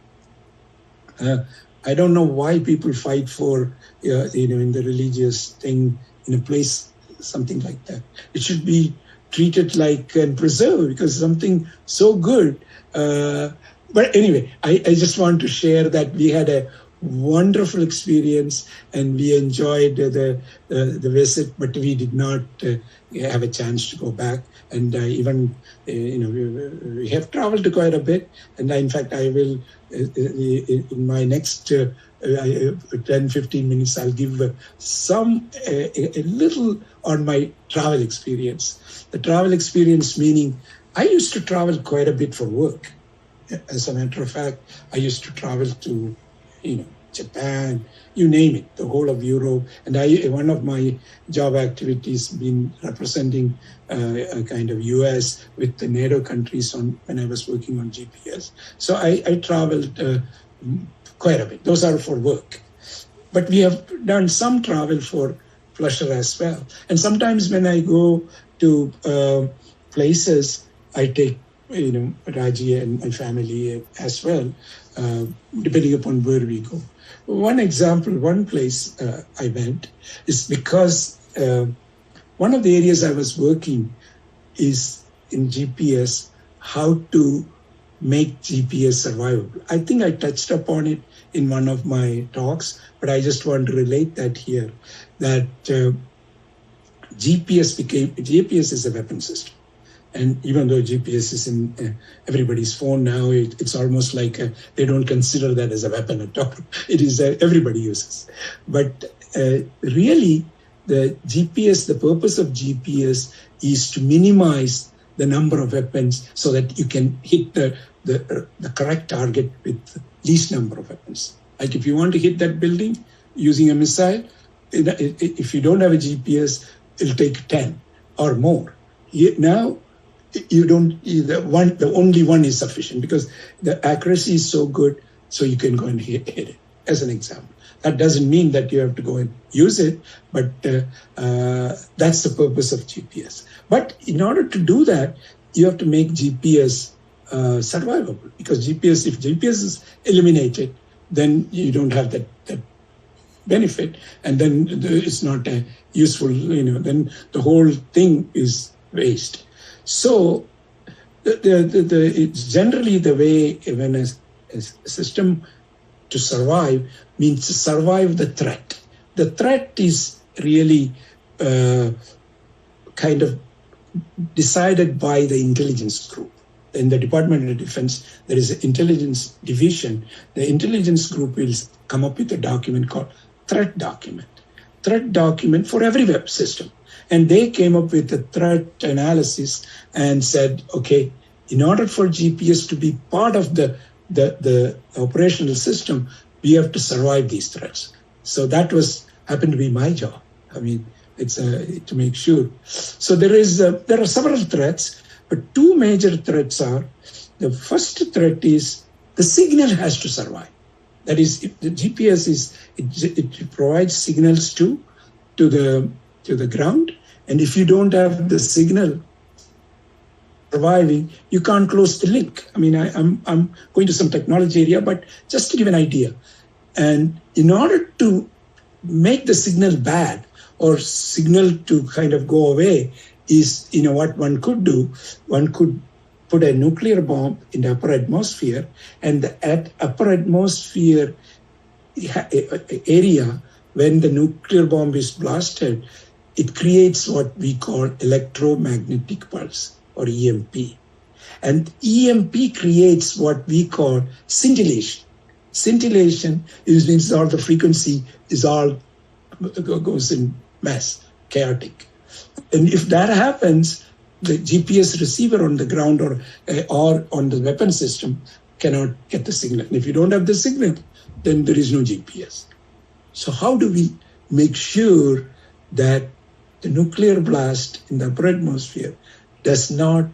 I don't know why people fight for, in the religious thing in a place, something like that. It should be treated like and preserved because something so good. But anyway, I just want to share that we had a wonderful experience and we enjoyed the visit, but we did not have a chance to go back. And even, we have traveled quite a bit. And in fact, I will, in my next 10-15 minutes, I'll give a little on my travel experience. The travel experience meaning I used to travel quite a bit for work. As a matter of fact, I used to travel to, Japan, you name it, the whole of Europe. And one of my job activities been representing a kind of US with the NATO countries when I was working on GPS. So I traveled quite a bit. Those are for work. But we have done some travel for pleasure as well. And sometimes when I go to places, I take, Raji and my family as well, depending upon where we go. One example, one place I went is because one of the areas I was working is in GPS, how to make GPS survivable. I think I touched upon it in one of my talks, but I just want to relate that here, that GPS is a weapon system. And even though GPS is in everybody's phone now, it's almost like they don't consider that as a weapon at all. It is everybody uses. But really, the GPS, the purpose of GPS is to minimize the number of weapons so that you can hit the correct target with the least number of weapons. Like if you want to hit that building using a missile, if you don't have a GPS, it'll take 10 or more. Now, the only one is sufficient because the accuracy is so good, so you can go and hit it, as an example. That doesn't mean that you have to go and use it, but that's the purpose of GPS. But in order to do that, you have to make GPS survivable, because if GPS is eliminated, then you don't have that benefit, and then it's not useful, then the whole thing is waste. So it's generally the way when a system to survive means to survive the threat. The threat is really kind of decided by the intelligence group. In the Department of Defense, there is an intelligence division. The intelligence group will come up with a document called threat document for every web system. And they came up with a threat analysis and said, okay, in order for GPS to be part of the operational system, we have to survive these threats. So that happened to be my job. I mean, it's to make sure. So there are several threats, but two major threats are, the first threat is the signal has to survive. That is, if the GPS it provides signals to the ground, and if you don't have the signal surviving, you can't close the link. I mean, I'm going to some technology area, but just to give an idea. And in order to make the signal bad or signal to kind of go away is, what one could do, one could put a nuclear bomb in the upper atmosphere, and at upper atmosphere area, when the nuclear bomb is blasted, it creates what we call electromagnetic pulse, or EMP. And EMP creates what we call scintillation. Scintillation means all the frequency goes in mass, chaotic. And if that happens, the GPS receiver on the ground or on the weapon system cannot get the signal. And if you don't have the signal, then there is no GPS. So how do we make sure that the nuclear blast in the upper atmosphere does not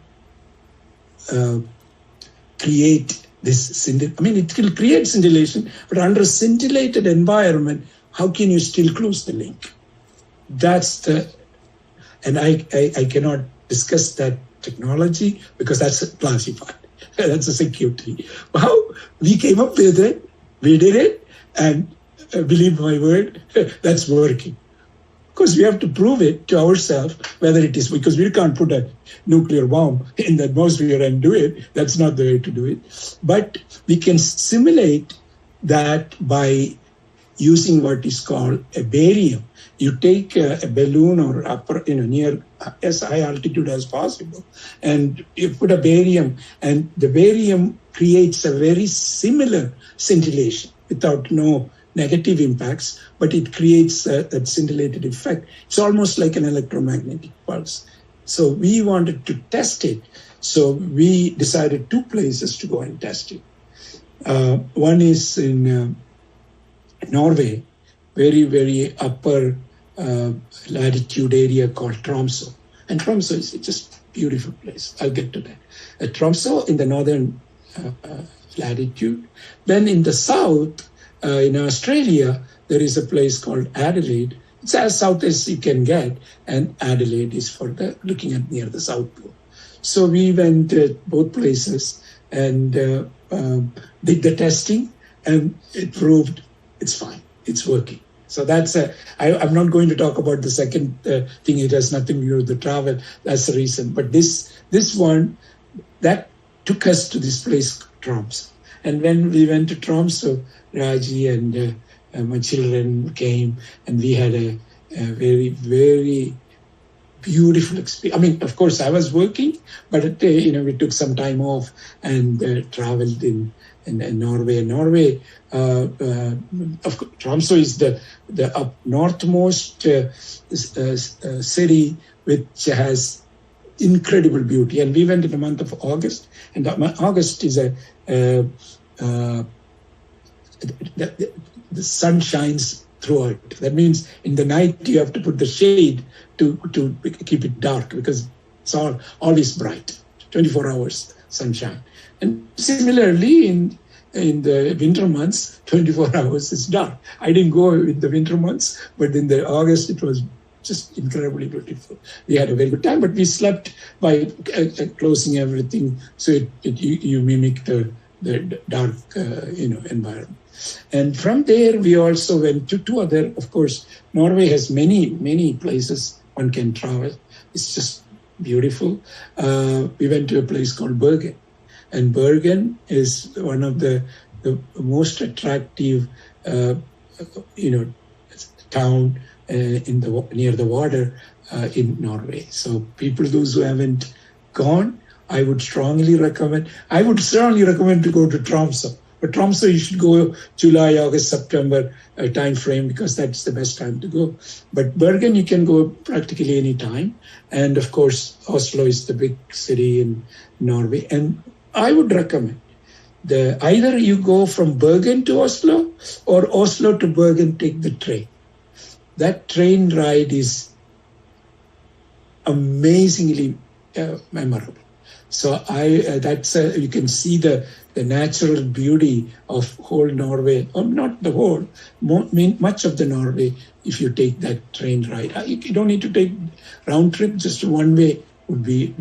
create this scintillation? I mean, it will create scintillation, but under a scintillated environment, how can you still close the link? And I cannot discuss that technology because that's classified. That's a security. Well, we came up with it, we did it, and believe my word, that's working. Of course, we have to prove it to ourselves whether it is, because we can't put a nuclear bomb in the atmosphere and do it. That's not the way to do it. But we can simulate that by using what is called a barium. You take a balloon or upper, near as high altitude as possible, and you put a barium, and the barium creates a very similar scintillation without no negative impacts, but it creates that scintillated effect. It's almost like an electromagnetic pulse. So we wanted to test it. So we decided two places to go and test it. One is in Norway, very, very upper latitude area called Tromsø. And Tromsø is just a beautiful place. I'll get to that. Tromsø in the northern latitude. Then in the south, in Australia, there is a place called Adelaide. It's as south as you can get, and Adelaide is for looking at near the South Pole. So we went to both places and did the testing, and it proved it's fine, it's working. So that's I'm not going to talk about the second thing. It has nothing to do with the travel. That's the reason. But this one, that took us to this place, Tromsø. And when we went to Tromsø, Raji and my children came, and we had a very, very beautiful experience. I mean, of course, I was working, but we took some time off and traveled in Norway. Norway, of course, Tromsø is the up northmost city, which has incredible beauty. And we went in the month of August, and August is the sun shines throughout. That means in the night you have to put the shade to keep it dark, because it's always bright, 24 hours sunshine. And similarly in the winter months, 24 hours is dark. I didn't go in the winter months, but in the August it was just incredibly beautiful. We had a very good time, but we slept by closing everything, so you mimic the dark environment. And from there we also went to two other. Of course, Norway has many places one can travel. It's just beautiful. We went to a place called Bergen, and Bergen is one of the most attractive town near the water in Norway. So those who haven't gone, I would strongly recommend to go to Tromsø But Tromsø, you should go July, August, September time frame, because that's the best time to go. But Bergen, you can go practically any time. And of course, Oslo is the big city in Norway. And I would recommend either you go from Bergen to Oslo, or Oslo to Bergen, take the train. That train ride is amazingly memorable. So that's you can see the natural beauty of whole Norway, or not the whole, much of the Norway, if you take that train ride. You don't need to take round trip, just one way would be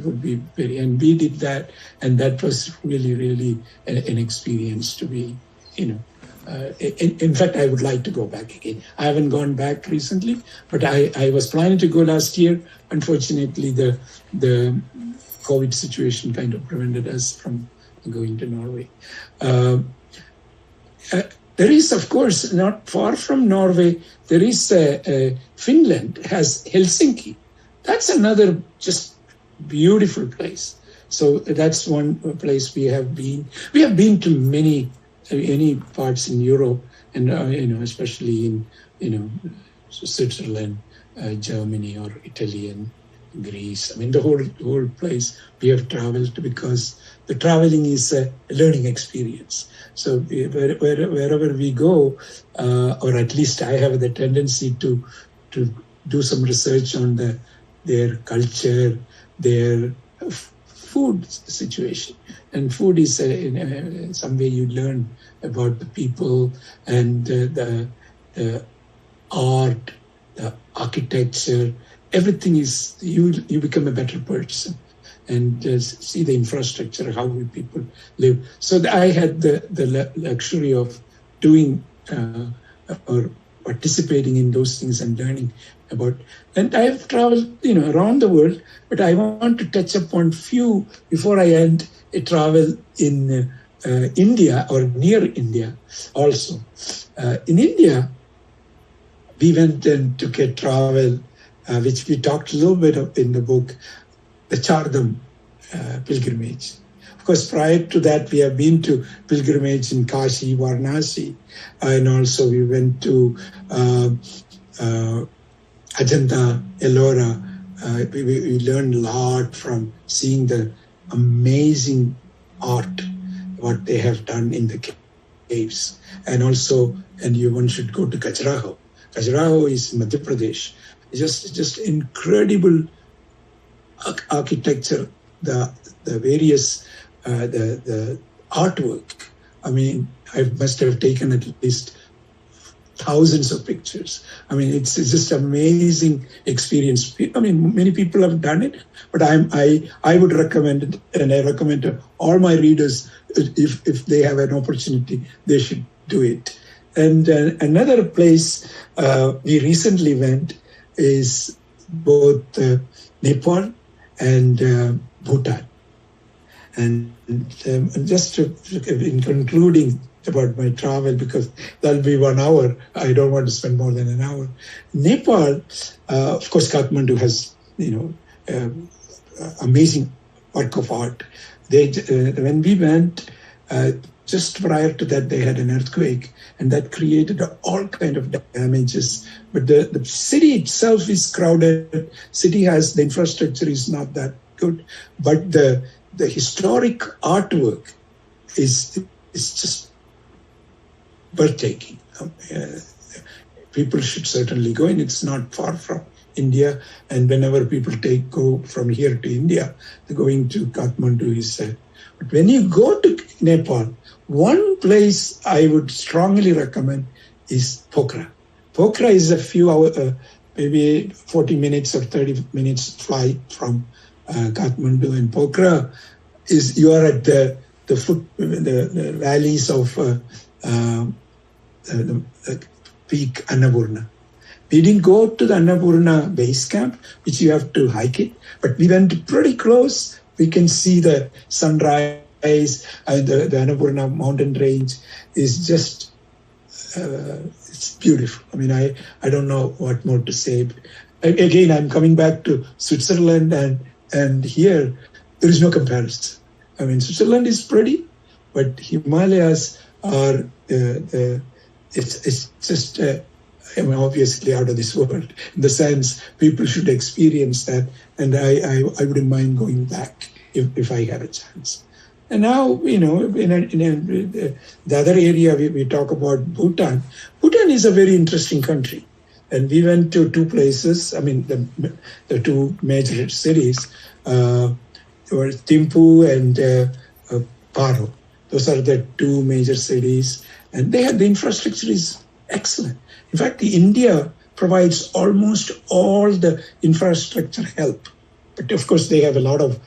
very, and we did that, and that was really an experience to be, in fact, I would like to go back again. I haven't gone back recently, but I was planning to go last year. Unfortunately, the COVID situation kind of prevented us from going to Norway. There is, of course, not far from Norway, there is Finland has Helsinki. That's another just beautiful place. So that's one place we have been. We have been to many parts in Europe, and especially in Switzerland, Germany, or Italy, and Greece. I mean, the whole place we have traveled, because the traveling is a learning experience. So wherever we go, or at least I have the tendency to do some research on their culture, their food situation. And food is in some way you learn about the people, and the art, the architecture. Everything is, you become a better person, and see the infrastructure, how people live. So I had the luxury of doing or participating in those things and learning about. And I have traveled, around the world, but I want to touch upon few before I end a travel in India, or near India also. In India, we went and took a travel, which we talked a little bit of in the book, the Chardham pilgrimage. Of course, prior to that, we have been to pilgrimage in Kashi, Varanasi, and also we went to Ajanta, Ellora. We learned a lot from seeing the amazing art, what they have done in the caves. And also, one should go to Khajuraho. Khajuraho is Madhya Pradesh. Just incredible architecture, the various the artwork. I mean, I must have taken at least thousands of pictures. I mean, it's just amazing experience. I mean, many people have done it, but I would recommend it, and I recommend to all my readers, if they have an opportunity, they should do it. And another place we recently went is both Nepal and Bhutan. And just in concluding about my travel, because that'll be 1 hour, I don't want to spend more than an hour. Nepal, of course, Kathmandu has amazing work of art. When we went, just prior to that, they had an earthquake, and that created all kind of damages. But the city itself is crowded. City has, the infrastructure is not that good, but the historic artwork is just breathtaking. People should certainly go, and it's not far from India. And whenever people go from here to India, going to Kathmandu is but when you go to Nepal, one place I would strongly recommend is Pokhara. Pokhara is a few hours, maybe 40 minutes or 30 minutes flight from Kathmandu. And Pokhara is, you are at the valleys of the peak Annapurna. We didn't go to the Annapurna base camp, which you have to hike it, but we went pretty close. We can see the sunrise, and the Annapurna mountain range is just, it's beautiful. I mean, I don't know what more to say. Again, I'm coming back to Switzerland, and here, there is no comparison. I mean, Switzerland is pretty, but Himalayas are it's just obviously out of this world. In the sense, people should experience that, and I wouldn't mind going back if I had a chance. And now, the other area we talk about Bhutan. Bhutan is a very interesting country. And we went to two places, the two major cities, were Thimphu and Paro. Those are the two major cities. And the infrastructure is excellent. In fact, India provides almost all the infrastructure help. But of course, they have a lot of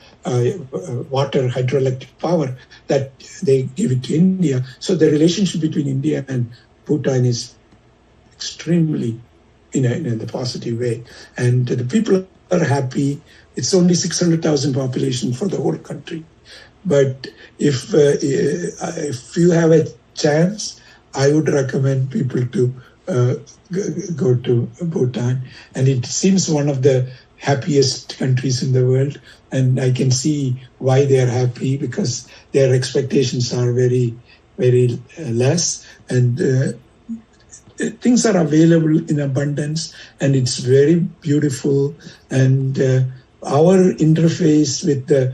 water, hydroelectric power that they give it to India. So the relationship between India and Bhutan is extremely in the positive way. And the people are happy. It's only 600,000 population for the whole country. But if you have a chance, I would recommend people to go to Bhutan. And it seems one of the happiest countries in the world. And I can see why they are happy, because their expectations are very, very less. And things are available in abundance, and it's very beautiful. And our interface with the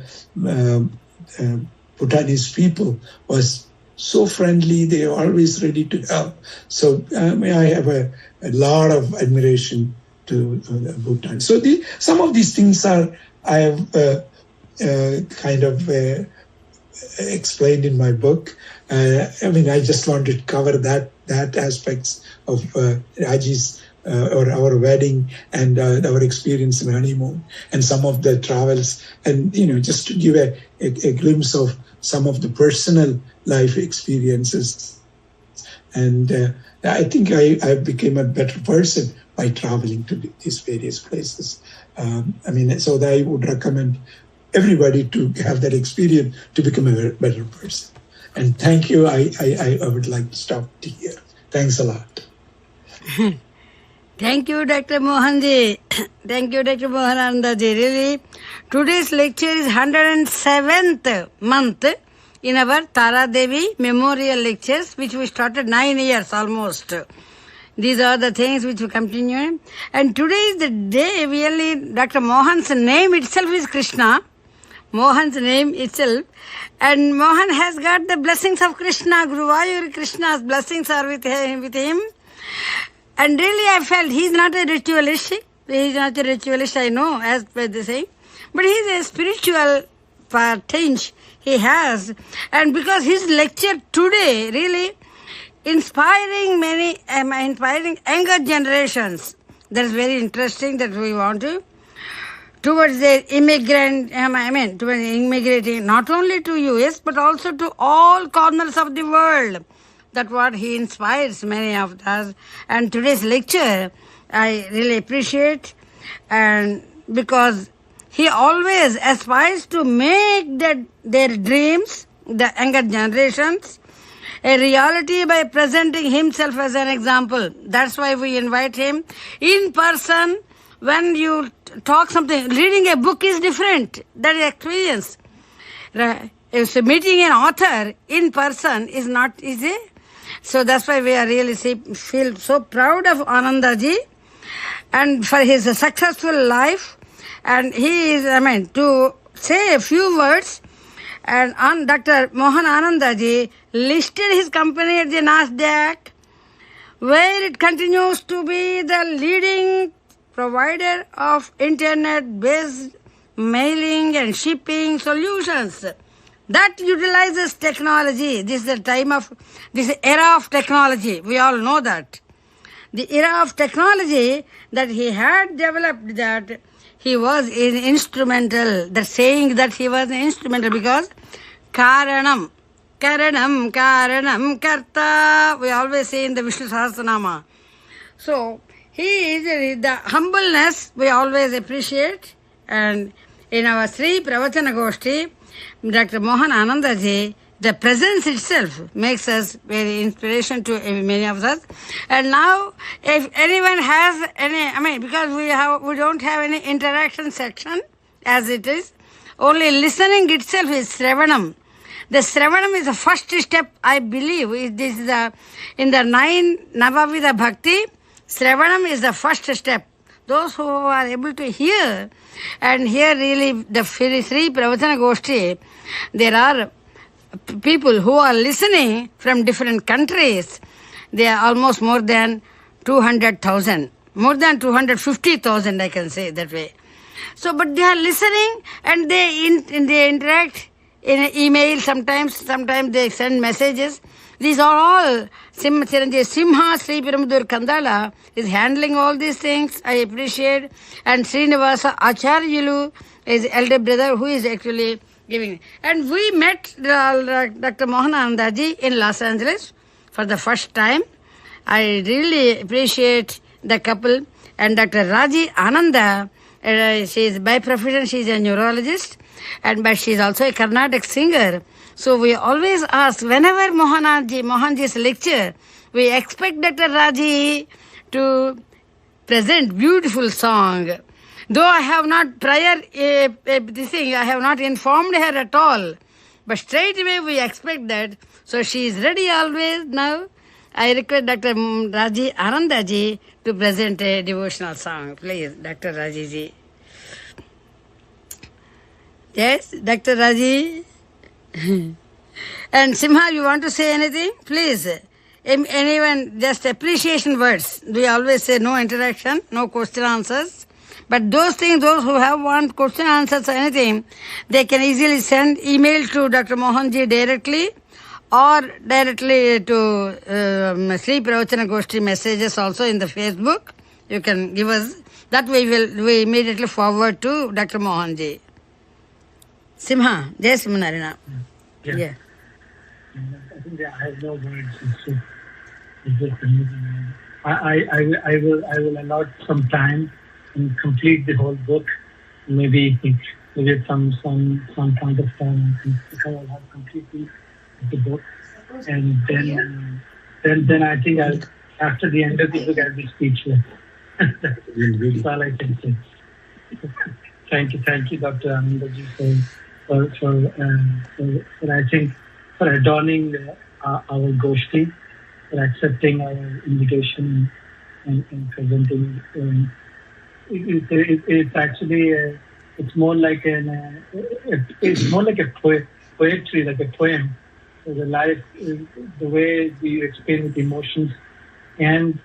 Bhutanese people was so friendly. They are always ready to help. So I have a lot of admiration to Bhutan. So some of these things I have kind of explained in my book. I just want to cover that aspects of Raji's or our wedding and our experience in honeymoon and some of the travels, and just to give a glimpse of some of the personal life experiences. And I think I became a better person by traveling to these various places. So that I would recommend everybody to have that experience to become a better person. And thank you. I would like to stop here. Thanks a lot. Thank you, Dr. Mohanji. Thank you, Dr. Mohan Anandaji. Really, today's lecture is 107th month in our Tara Devi Memorial Lectures, which we started 9 years almost. These are the things which we continue. And today is the day, really, Dr. Mohan's name itself is Krishna. Mohan's name itself. And Mohan has got the blessings of Krishna. Guruvayur Krishna's blessings are with him. And really I felt he's not a ritualist. He's not a ritualist, I know, as per the saying. But he's a spiritual tinge he has. And because his lecture today really inspiring younger generations. That's very interesting that we want to. Towards the towards immigrating not only to US but also to all corners of the world. That's what he inspires many of us. And today's lecture I really appreciate, and because he always aspires to make their dreams, the younger generations, a reality by presenting himself as an example. That's why we invite him in person. When you talk something, reading a book is different. That is experience. So meeting an author in person is not easy. So that's why we are really feel so proud of Anandaji and for his successful life. And he is, to say a few words. And Dr. Mohan Anandaji listed his company at the NASDAQ, where it continues to be the leading provider of internet-based mailing and shipping solutions that utilizes technology. This is era of technology. We all know that. The era of technology that he had developed, that he was instrumental. The saying that he was instrumental because Karanam, Karta, we always say in the Vishnu Sahasranama. So, he is the humbleness we always appreciate, and in our Sri Pravachana Goshthi, Dr. Mohan Anandaji, the presence itself makes us very inspiration to many of us. And now, if anyone has any, because we don't have any interaction section as it is, only listening itself is Sravanam. The Sravanam is the first step, I believe. This is in the 9 Navavida Bhakti, Sravanam is the first step. Those who are able to hear, and here really the Sri Pravachana Goshthi, there are people who are listening from different countries. They are almost more than 200,000, more than 250,000, I can say that way. So, but they are listening and they interact in email sometimes they send messages. These are all, Simha Sri Peramudur Kandala is handling all these things, I appreciate. And Srinivasa Acharyalu is elder brother who is actually giving. And we met Dr. Mohan Anandaji in Los Angeles for the first time. I really appreciate the couple. And Dr. Raji Ananda, she is by profession, she is a neurologist, but she is also a Carnatic singer. So we always ask, whenever Mohanji's lecture, we expect Dr. Raji to present beautiful song. Though I have not I have not informed her at all, but straight away we expect that. So she is ready always now. I request Dr. Raji Anandaji to present a devotional song. Please, Dr. Raji ji. Yes, Dr. Raji. And Simha, you want to say anything? Please. Anyone, just appreciation words. We always say no interaction, no question answers. But those things, those who want question answers or anything, they can easily send email to Dr. Mohanji directly, or directly to Sri Pravachana Goshthi messages also in the Facebook. You can give us. That way we immediately forward to Dr. Mohanji. Simha, Jai Simhanarayana. Yeah. I think I have no words. It's just amazing. I will allot some time and complete the whole book. Maybe at some point of time, I will have completely the book, and then I think after the end of the book I'll be speechless. That's all I can say. Thank you, Dr. Anandaji, for adorning our Goshthi, for accepting our invitation and presenting. It's actually it's more like a poetry, like a poem. The life, the way we explain with emotions and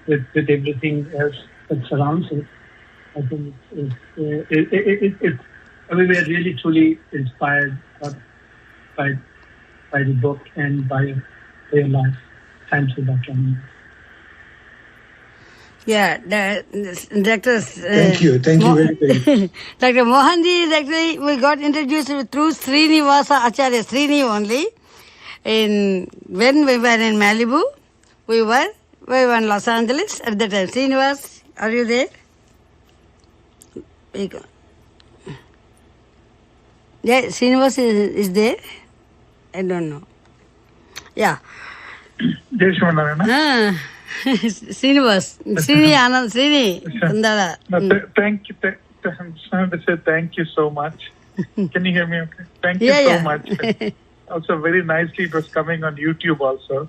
with everything else that surrounds it. I think we were really truly inspired by the book and by your life. Thank you, Dr. Ananda. Yeah, Dr. Thank you very much. Dr. Mohanji is actually, we got introduced through Srinivasa Acharya, Srini only. When we were in Malibu, we were in Los Angeles at that time. Srinivas, are you there? Yeah, Srinivas is there? I don't know. Yeah. Jai Shivana. Srinivas, Srini Anand, Srini Kandala. Thank you. I'm trying to say thank you so much. Can you hear me okay? Thank you so much. Also, very nicely, it was coming on YouTube also.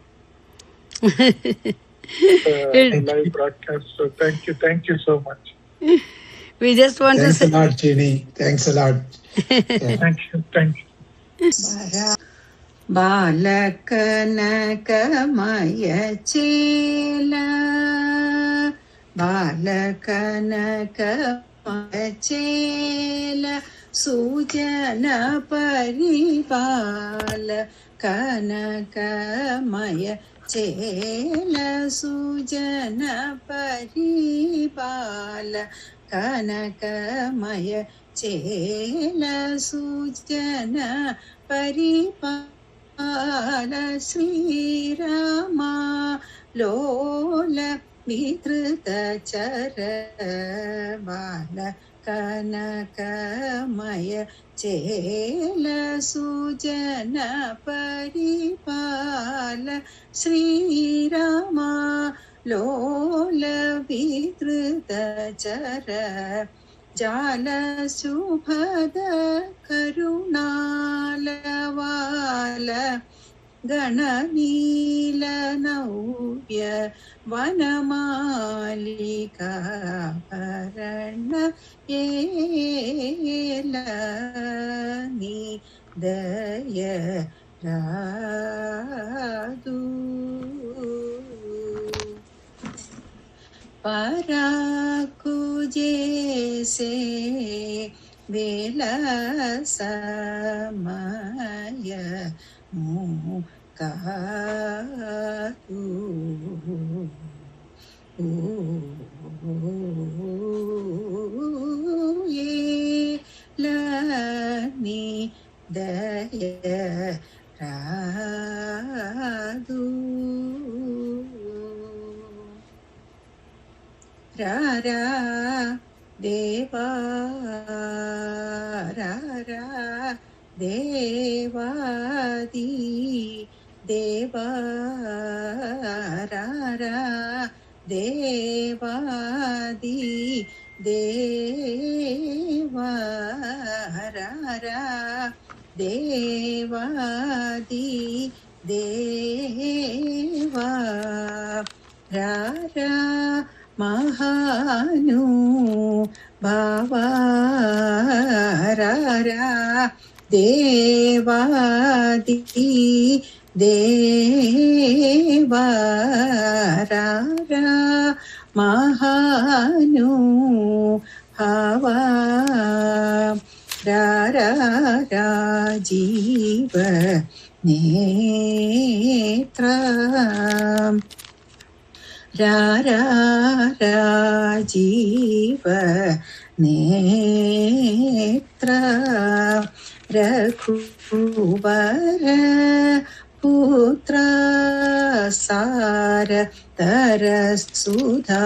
Live broadcast. So thank you so much. We just want Thanks to say... Thanks a lot, Chini. Thanks a lot. Thank you. Balakanaka chela, Balakanaka chela, Sujana paribala, Kanaka maya chela, Sujana paribala, Kanaka maya chela, Sujana paribala. Sri Rama Lola Vitrita Chara Bala Kanaka Maya Chela Sujana Paripala Sri Rama Lola Vitrita Chara जालसुभद करुणालवाल गणनीलनव्य वनमालिकाभरण येलनि दय रादु पराकुजेसे वेलसमय मुकातु येलनि दय रादु रारा देवा रारा देवादि देवा रारा देवादि देवा रारा देवादि देवा रारा महानु भावा रारा देवादि देवा रारा महानु भावा रारा राजीव नेत्रा रारा राजीव नेत्रा रघुवर पुत्र सार तरसुधा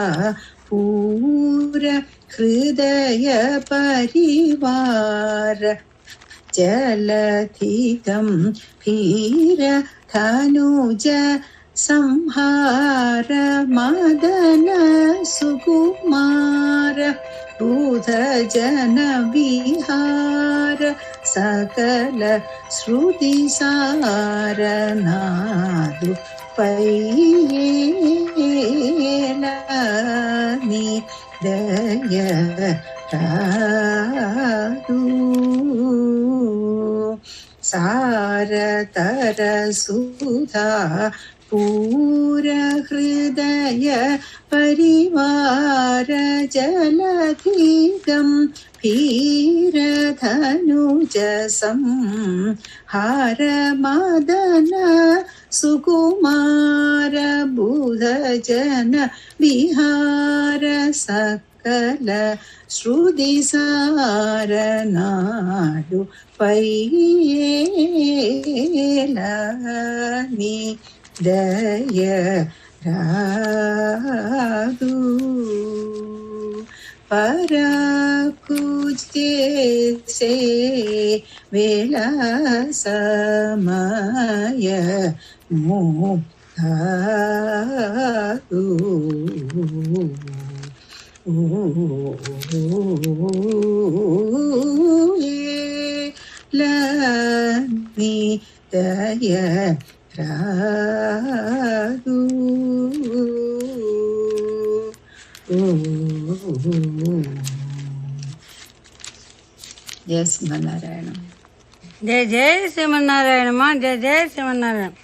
पूर हृदय परिवार जलधिगं भीर धनुज संहार मदन सुकुमार बुध जन विहार सकल श्रुति सार नादु पैलनि दय रादु सार तर सुधा पूर हृदय परिवार जलधिगं भीर धनुज संहार मदन सुकुमार बुध जन विहार सकल श्रुति सार नाडु पैलनि दय रादु पराकुजेसे वेलसमय मुकातु येलनि दय रादु जय Sriman Narayana Jai Jai Srimanarayana Ma, Jai Jai Srimanarayana.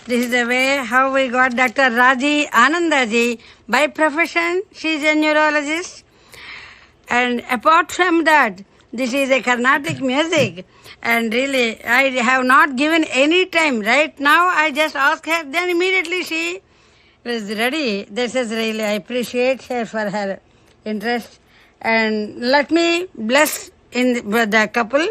This is the way how we got Dr. Raji Anandaji. By profession, she is a neurologist. And apart from that, this is a Carnatic music. And really, I have not given any time. Right now, I just asked her, then immediately she was ready. This is really, I appreciate her for her interest. And let me bless the couple.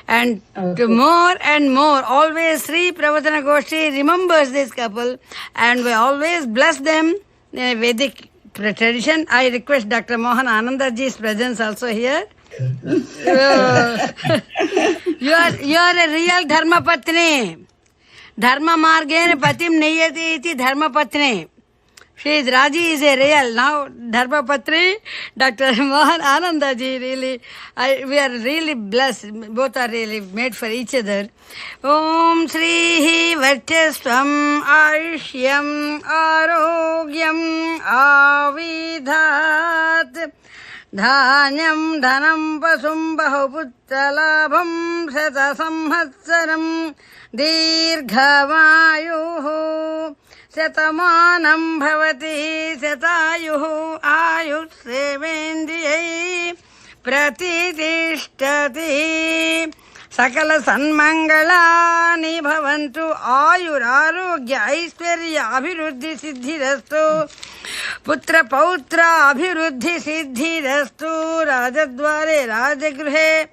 And to more and more, always Sri Pravachana Goshthi remembers this couple and we always bless them in a Vedic tradition. I request Dr. Mohan Anandaji's presence also here. You are a real Dharma Patni. Dharma Margena Patim Niyati iti Dharma Patni. Raji is a real. Now, Dharmapatri, Dr. Mohan Anandaji, really, we are really blessed. Both are really made for each other. Om Shri Varchasvam Aishyam Arogyam Avidhat Dhanyam Dhanam Pasum Bahuputtalabham Sata Samhatsaram Dirghavayuhu Satamanam Bhavati Satayuhu Ayussevendriyai Pratitishthati Sakala Sanmangalani Bhavantu Ayurarogya Aishwarya Abhiruddhi Siddhirastu Putra Pautra Abhiruddhi Siddhirastu Rajadware Rajagruhe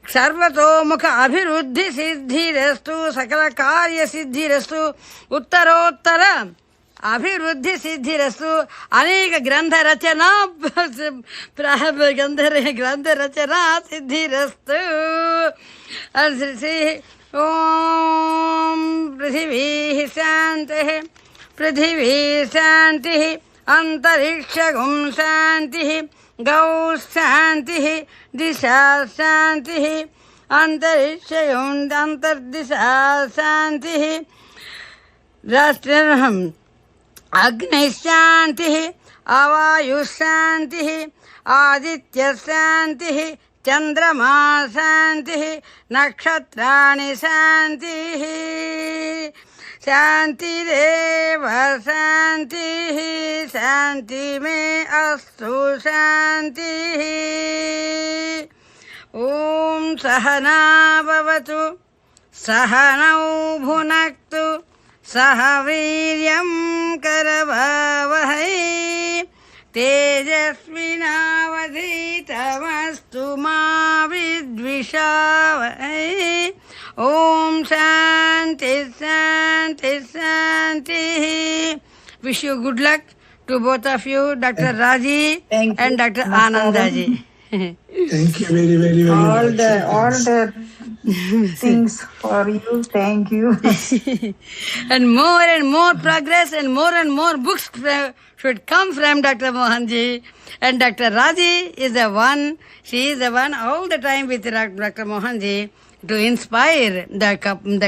सर्वतोमुख अभिवृद्धि सिद्धिरस्तु सकल कार्य सिद्धिरस्तु उत्तरोत्तर अभिवृद्धि सिद्धिरस्तु अनेक ग्रंथ रचना ग्रंथ रचना सिद्धिरस्तु ओम पृथिवी शांतिः पृथिवी शांतिः अंतरिक्षगुं शांतिः गौ शांतिः दिशा शांतिः अंतरिक्षगुं अंतर्दिशा शांतिः राष्ट्रम अग्नि शांतिः अवायु शांतिः आदित्य शांतिः चंद्रमा शांतिः नक्षत्राणि शांतिः शांतिरेव शांतिः शांति में अस्तु शांतिः ओम सहना भवतु सहनौ भुनक्तु सह वीर्यं करवावहै तेजस्विनावधीतमस्तु मा विद्विषावहै ओम शांति शांति शांति. Wish you good luck to both of you, Dr. Raji and Dr. Anandaji. Thank you very, very, very much. All the things for you. Thank you. And more progress and more books should come from Dr. Mohanji. And Dr. Raji is the one, she is the one all the time with Dr. Mohanji to inspire the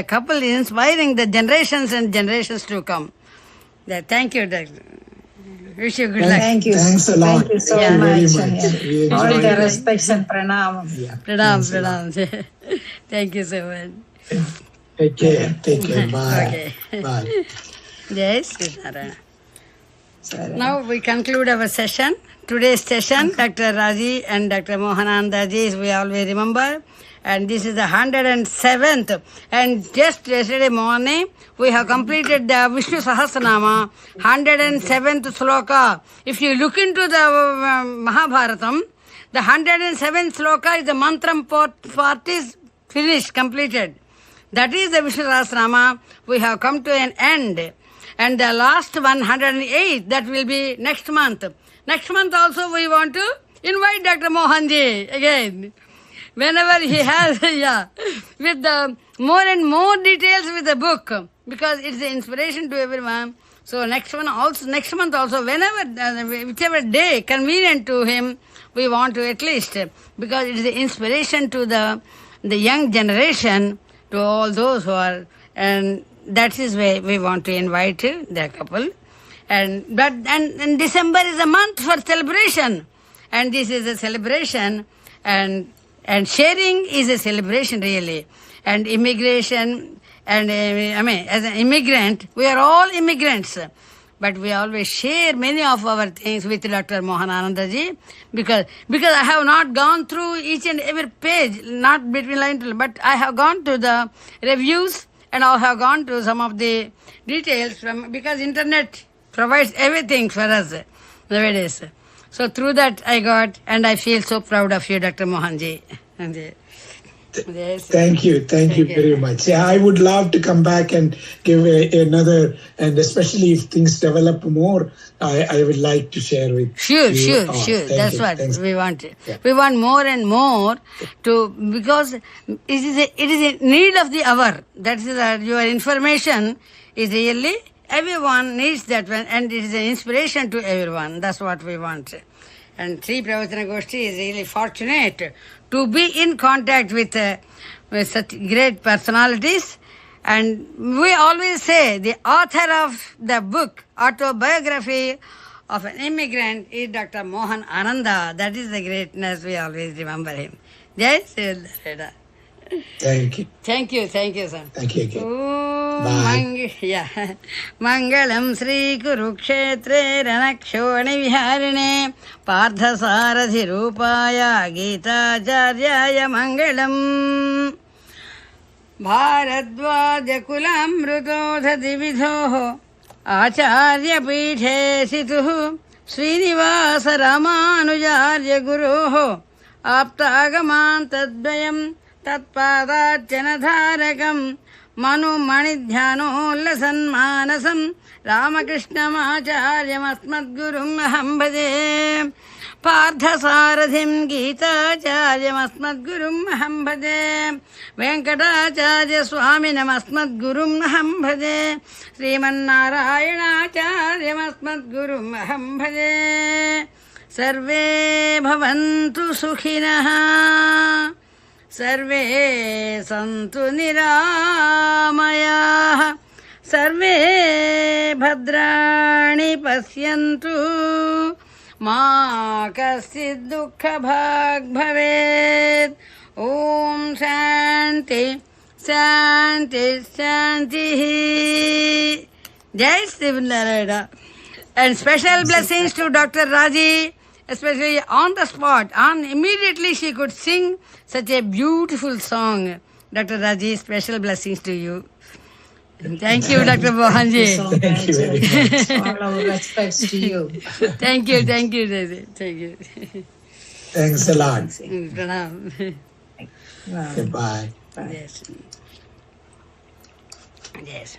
couple, inspiring the generations and generations to come. Thank you, Doctor. Wish you good luck. Thank you. Thanks a lot. Thank you so Thank you very much. much. Yeah. All the respects and pranam. Pranam. Thank you so much. Take care. Take care. Bye. Okay. Bye. Yes, Narayana. Now we conclude our session. Today's session, Dr. Raji and Dr. Mohan Anandaji, we always remember. And this is the 107th. And just yesterday morning, we have completed the Vishnu Sahasranama, 107th sloka. If you look into the Mahabharatam, the 107th sloka is the mantram part is finished, completed. That is the Vishnu Sahasranama. We have come to an end. And the last 108, that will be next month. Next month also we want to invite Dr. Mohanji again. Whenever he has, with the more and more details with the book, because it's the inspiration to everyone. So next month also, whenever, whichever day convenient to him, we want to at least, because it is the inspiration to the young generation, to all those who are, and that is why we want to invite the couple. And December is a month for celebration, and this is a celebration, and sharing is a celebration really. And immigration, and as an immigrant, we are all immigrants. But we always share many of our things with Dr. Mohan Anandaji because I have not gone through each and every page, not between line to line, but I have gone to the reviews and I have gone to some of the details because internet provides everything for us nowadays. So through that I got, and I feel so proud of you, Dr. Mohanji. Yes. Thank you very much. Yeah, I would love to come back and give another, and especially if things develop more, I would like to share with you. Sure. That's what we want. Yeah. We want more and more to, because it is a need of the hour. That is your information is really everyone needs that one, and it is an inspiration to everyone. That's what we want. And Sri Pravachana Goshthi is really fortunate to be in contact with such great personalities. And we always say the author of the book, Autobiography of an Immigrant, is Dr. Mohan Ananda. That is the greatness, we always remember him. Jai Sri Radha. Thank you. Thank you, sir. Thank you again. Bye. Mangalam Sri Kurukshetre Ranakshoni Viharine Parthasaradhi Rupaya Gita Charyaya Mangalam Bharadvadya Kulamrutodha Dividho Acharya Pithe Situhu Srinivasa Ramanujarya Guruho Aptagaman Tadvayam Tatpadarchanadharakam Manu Manidhyanollasan Manasam Ramakrishnamacharya Asmadgurum Aham Bhade Parthasaradhim Gitacharya Asmadgurum Aham Bhade Venkatacharya Swaminam Asmadgurum Aham Bhade Srimannarayanacharya Asmadgurum Aham Bhade Sarve Bhavantu Sukhinaha Sarve Santu Niramayaha Sarve Bhadrani Pasyantu Ma Kasid Dukkha Bhag Bhavet Om Shanti Shanti Shanti Jai Sri Narayana. And special blessings to Dr. Raji, especially on the spot, immediately she could sing such a beautiful song. Dr. Raji, special blessings to you. Thank you, Dr. Mohanji. Thank you very much. All our respects to you. Thank you, Raji. Thank you. Thanks a lot. Pranam. Goodbye. Yes. Yes.